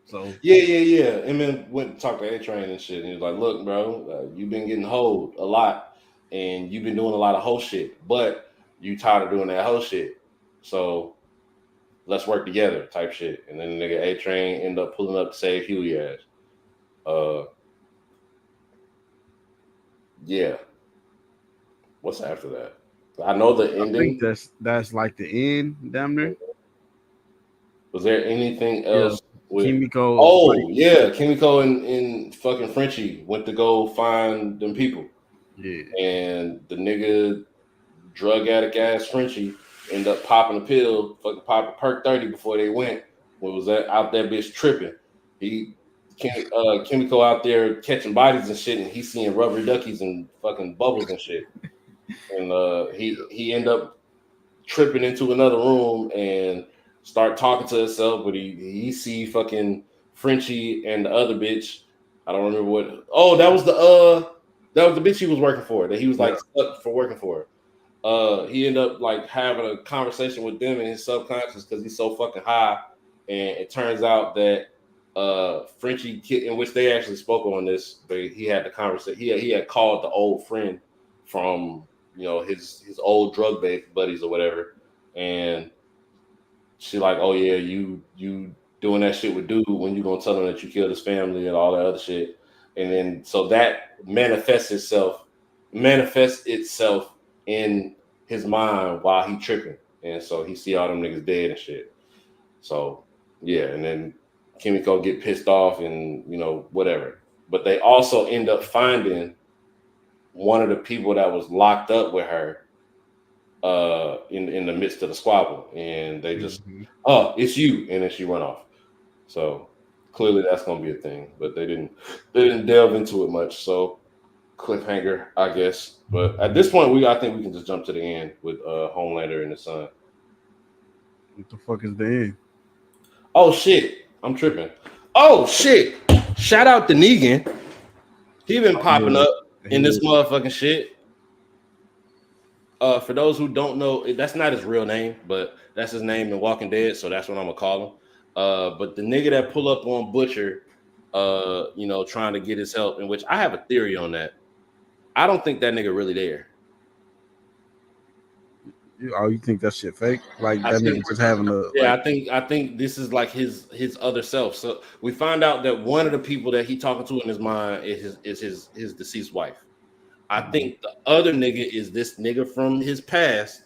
So yeah. And then went and talked to A-Train and shit, and he was like, look, bro, you've been getting hoed a lot, and you've been doing a lot of hoe shit, but you tired of doing that hoe shit, so let's work together type shit. And then the nigga A-Train ended up pulling up to save Huey ass. Yeah. What's after that? I know the ending. I think that's like the end, damn near. Was there anything else? With Kimiko? Oh yeah, Kimiko and fucking Frenchie went to go find them people. Yeah. And the nigga drug addict ass Frenchie ended up popping a pill, fucking popping perk 30 before they went. When was that out that bitch tripping? Kimiko out there catching bodies and shit, and he's seeing rubber duckies and fucking bubbles and shit. And he ended up tripping into another room and start talking to himself, but he see fucking Frenchie and the other bitch. I don't remember what. Oh, that was the bitch he was working for, that he was like stuck for working for. He ended up like having a conversation with them in his subconscious because he's so fucking high, and it turns out that Frenchie kid, in which they actually spoke on this, but he had the conversation. He had called the old friend from his old drug buddies or whatever, and she like, oh yeah, you doing that shit with dude when you gonna tell him that you killed his family and all that other shit, and then so that manifests itself in his mind while he tripping, and so he see all them niggas dead and shit. So yeah, and then Kimiko get pissed off and whatever. But they also end up finding one of the people that was locked up with her in the midst of the squabble, and they just oh, it's you, and then she went off. So clearly that's gonna be a thing, but they didn't delve into it much. So cliffhanger, I guess. But at this point, I think we can just jump to the end with Homelander and the son. What the fuck is the end? Oh shit, I'm tripping. Oh shit! Shout out to Negan. He been popping up in this motherfucking shit. For those who don't know, that's not his real name, but that's his name in Walking Dead, so that's what I'm gonna call him. But the nigga that pull up on Butcher, trying to get his help, in which I have a theory on that. I don't think that nigga really there. Oh, you think that shit fake? Like that nigga just having a I think this is like his other self. So we find out that one of the people that he talking to in his mind is his deceased wife. I think the other nigga is this nigga from his past.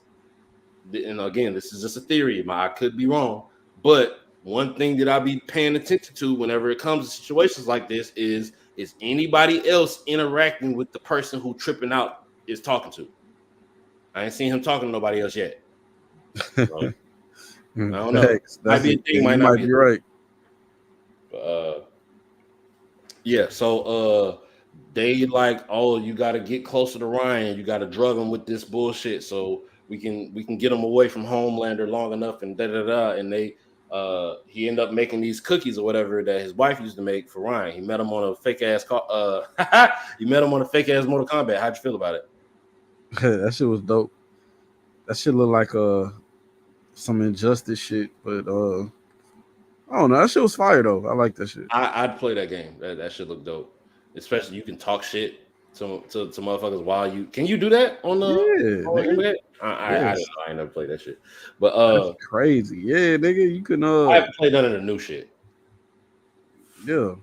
And again, this is just a theory. I could be wrong, but one thing that I be paying attention to whenever it comes to situations like this is anybody else interacting with the person who tripping out is talking to. I ain't seen him talking to nobody else yet. So, I don't know. Might be a thing, might not be right. Yeah. So they like, oh, you got to get closer to Ryan. You got to drug him with this bullshit so we can get him away from Homelander long enough and And they he ended up making these cookies or whatever that his wife used to make for Ryan. He met him on a fake ass he met him on a fake ass Mortal Kombat. How'd you feel about it? That shit was dope. That shit look like some injustice shit, but I don't know. That shit was fire though. I like that shit. I'd play that game. That shit look dope. Especially you can talk shit to motherfuckers while you can you do that on the internet? I ain't never played that shit. But that's crazy. Yeah, nigga, you can I haven't played none of the new shit. Yeah.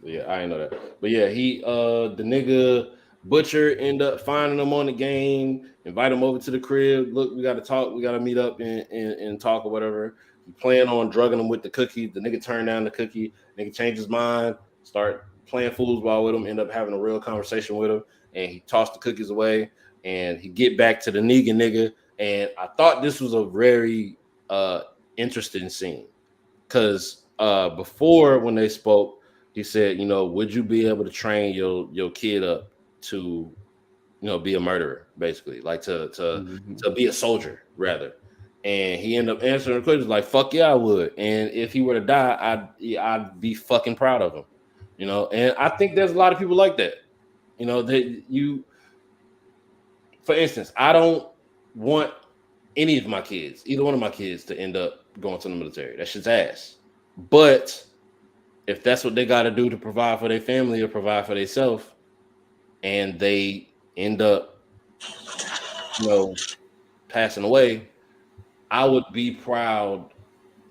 Yeah, I ain't know that. But yeah, he the nigga Butcher end up finding him on the game, invite him over to the crib. Look, we got to talk. We got to meet up and talk or whatever. He plan on drugging him with the cookie. The nigga turned down the cookie. Nigga changed his mind, start playing foosball with him, end up having a real conversation with him, and he tossed the cookies away. And he get back to the Negan nigga. And I thought this was a very interesting scene because before when they spoke, he said, would you be able to train your kid up to be a murderer, basically, like to be a soldier rather? And he ended up answering the question like, fuck yeah, I would. And if he were to die, I'd be fucking proud of him, and I think there's a lot of people like that, for instance, I don't want any of my kids, either one of my kids, to end up going to the military. That shit's ass. But if that's what they got to do to provide for their family or provide for themselves, and they end up, passing away, I would be proud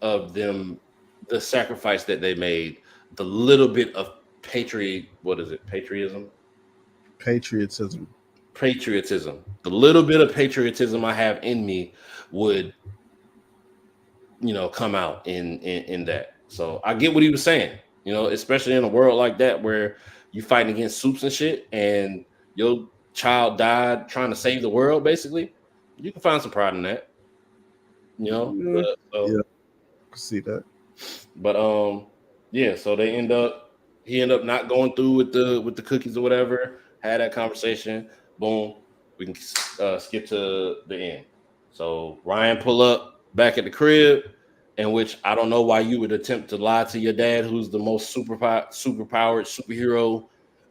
of them, the sacrifice that they made, the little bit of patriotism. The little bit of patriotism I have in me would, come out in that. So I get what he was saying, especially in a world like that where you fighting against soups and shit and your child died trying to save the world, basically. You can find some pride in that, Yeah, I can see that. But so he end up not going through with the cookies or whatever. Had that conversation. Boom. We can skip to the end. So Ryan pull up back at the crib, in which I don't know why you would attempt to lie to your dad, who's the most superpowered superhero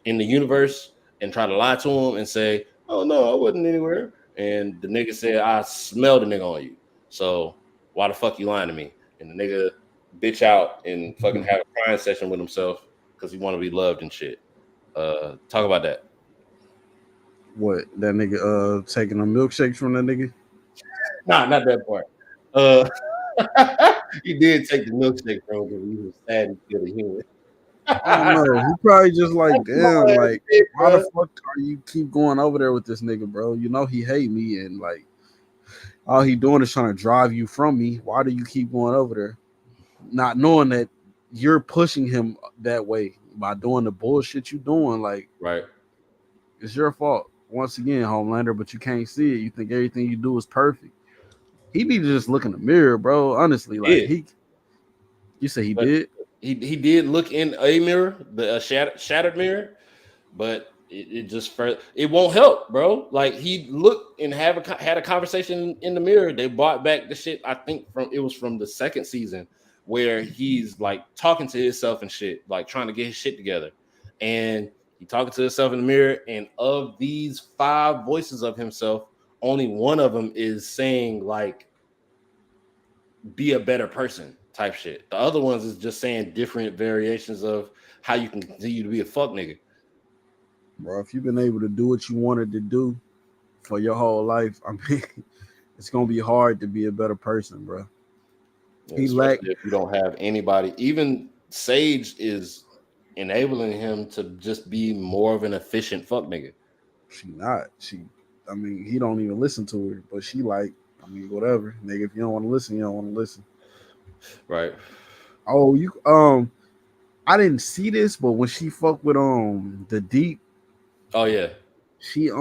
in the universe, and try to lie to him and say, "Oh no, I wasn't anywhere." And the nigga said, "I smelled the nigga on you. So why the fuck you lying to me?" And the nigga bitch out and fucking have a crying session with himself because he want to be loved and shit. Talk about that. What, that nigga taking a milkshake from that nigga? Nah, not that part. He did take the milkshake from him because he was sad and feel the human. I don't know. He probably just like, damn, like, why the fuck are you keep going over there with this nigga, bro? You know he hate me, and like, all he doing is trying to drive you from me. Why do you keep going over there? Not knowing that you're pushing him that way by doing the bullshit you doing. Like, right. It's your fault. Once again, Homelander, but you can't see it. You think everything you do is perfect. He need to just look in the mirror, bro. Honestly, like you say he did. He did look in a mirror, the shattered mirror, but it just it won't help, bro. Like he looked and had a conversation in the mirror. They brought back the shit. I think from the second season where he's like talking to himself and shit, like trying to get his shit together, and he talking to himself in the mirror. And of these 5 voices of himself, only one of them is saying like, "Be a better person." Type shit. The other ones is just saying different variations of how you can continue to be a fuck nigga. Bro, if you've been able to do what you wanted to do for your whole life, I mean, it's gonna be hard to be a better person, bro. Yeah, if you don't have anybody. Even Sage is enabling him to just be more of an efficient fuck nigga. She not. I mean, he don't even listen to her, but she like, I mean, whatever, nigga. If you don't want to listen, you don't want to listen. Right. Oh, I didn't see this, but when she fucked with the Deep. Oh yeah. She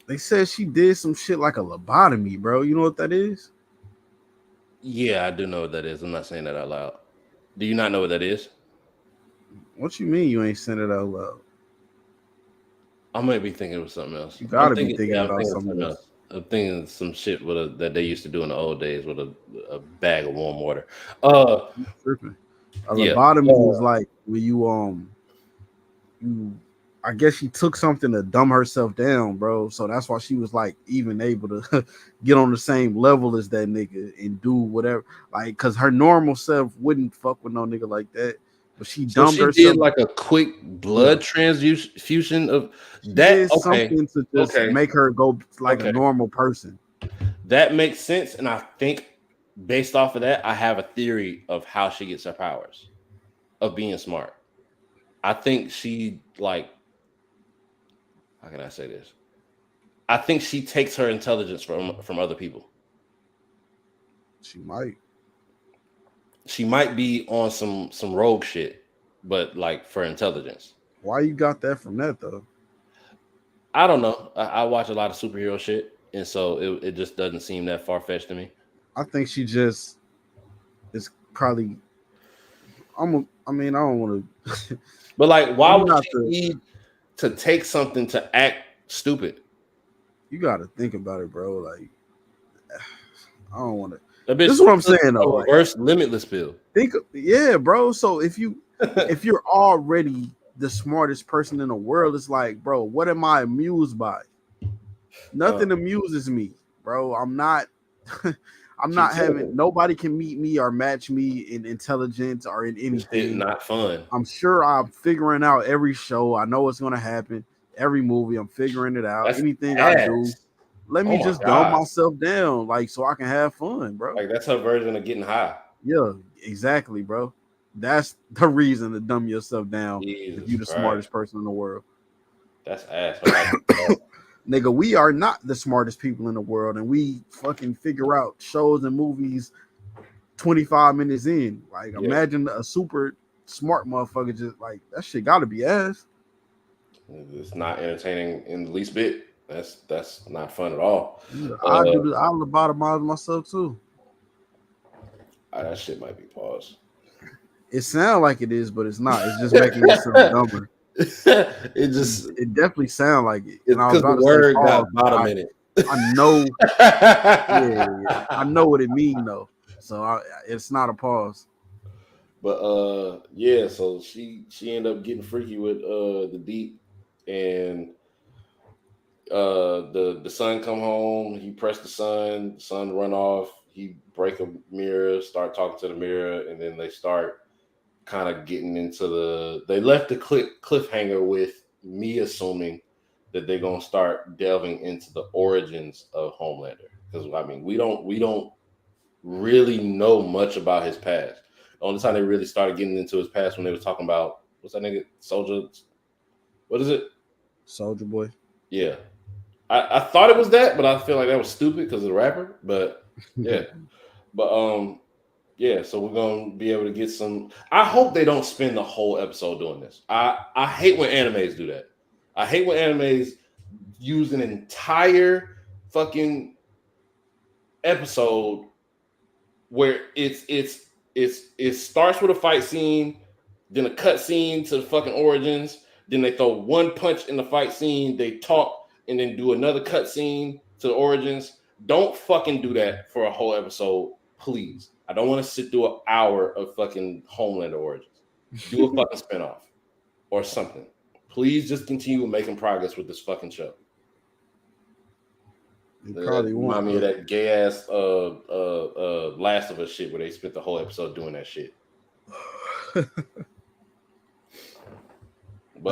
they said she did some shit like a lobotomy, bro. You know what that is? Yeah, I do know what that is. I'm not saying that out loud. Do you not know what that is? What you mean you ain't saying it out loud? I might be thinking of something else. You gotta be thinking about something else. I'm thinking some shit that they used to do in the old days with a bag of warm water. Tripping. A lobotomy is like when you I guess she took something to dumb herself down, bro. So that's why she was like even able to get on the same level as that nigga and do whatever. Like, cause her normal self wouldn't fuck with no nigga like that. But she dumbed herself. Did like a quick blood transfusion of that. Something to just make her go like a normal person. That makes sense, and I think based off of that, I have a theory of how she gets her powers of being smart. I think she like. How can I say this? I think she takes her intelligence from other people. She might. She might be on some rogue shit, but like for intelligence. Why you got that from that though? I don't know. I watch a lot of superhero shit, and so it just doesn't seem that far-fetched to me. I think she just is probably. I don't want to. But like, why would she need to take something to act stupid? You got to think about it, bro. Like, I don't want to. This is what I'm saying, though. Reverse limitless pill. Yeah, bro. So if you're already the smartest person in the world, it's like, bro, what am I amused by? Nothing amuses me, bro. I'm not having nobody can meet me or match me in intelligence or in anything. It's not fun. I'm sure I'm figuring out every show. I know what's gonna happen. Every movie, I'm figuring it out. Anything I do, let me just dumb myself down, like so I can have fun, bro. Like that's her version of getting high. Yeah, exactly, bro. That's the reason to dumb yourself down if you're the smartest person in the world. That's ass. Nigga, we are not the smartest people in the world, and we fucking figure out shows and movies 25 minutes in. Like, imagine a super smart motherfucker just like that shit gotta be ass. It's not entertaining in the least bit. That's not fun at all. I lobotomize myself too. That shit might be paused. It sounds like it is, but it's not. It's just making yourself dumber. It definitely sounds like it. And I was about the word got bottom in it. I know. Yeah, I know what it means though. So it's not a pause. But so she ended up getting freaky with the Deep, and the son come home. He pressed the son run off. he break a mirror, start talking to the mirror, and then they start kind of getting into they left the cliffhanger with me assuming that they're gonna start delving into the origins of Homelander. Because I mean, we don't really know much about his past. The only time they really started getting into his past when they were talking about what's that nigga Soldier? What is it? Soldier Boy. Yeah, I thought it was that, but I feel like that was stupid because of the rapper. But yeah, but yeah. So we're gonna be able to get some. I hope they don't spend the whole episode doing this. I hate when animes do that. I hate when animes use an entire fucking episode where it starts with a fight scene, then a cut scene to the fucking origins, then they throw one punch in the fight scene, they talk, and then do another cut scene to the origins. Don't fucking do that for a whole episode, please. I don't want to sit through an hour of fucking Homelander origins. Do a fucking spinoff or something. Please just continue making progress with this fucking show. Probably won't. Remind me of that gay ass Last of Us shit where they spent the whole episode doing that shit. But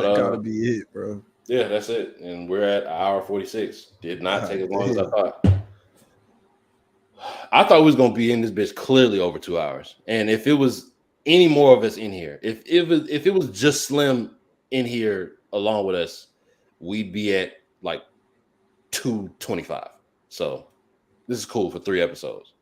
that gotta be it, bro. Yeah, that's it. And we're at 1:46. Did not take as long as I thought. I thought we was gonna be in this bitch clearly over 2 hours. And if it was any more of us in here, if it was just Slim in here along with us, we'd be at like 2:25. So this is cool for 3 episodes.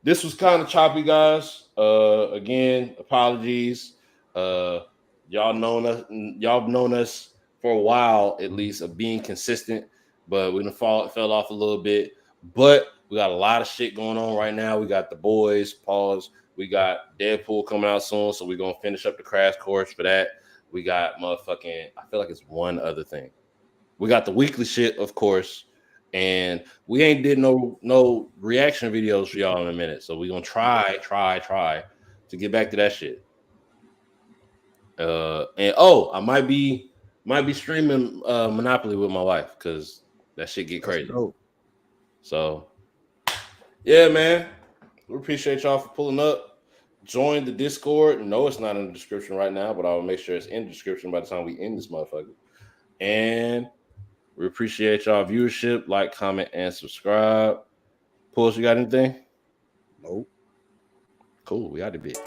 This was kind of choppy, guys. Again, apologies. Y'all known us for a while at least of being consistent, but we fell off a little bit. But we got a lot of shit going on right now. We got The Boys, pause. We got Deadpool coming out soon, so we're gonna finish up the crash course for that. We got motherfucking, I feel like it's one other thing. We got the weekly shit, of course, and we ain't did no reaction videos for y'all in a minute. So we're gonna try to get back to that shit. And I might be streaming Monopoly with my wife because that shit get crazy. So yeah, man. We appreciate y'all for pulling up. Join the Discord. No, it's not in the description right now, but I'll make sure it's in the description by the time we end this motherfucker. And we appreciate y'all viewership. Like, comment, and subscribe. Pulse, you got anything? Nope. Cool. We out of bit.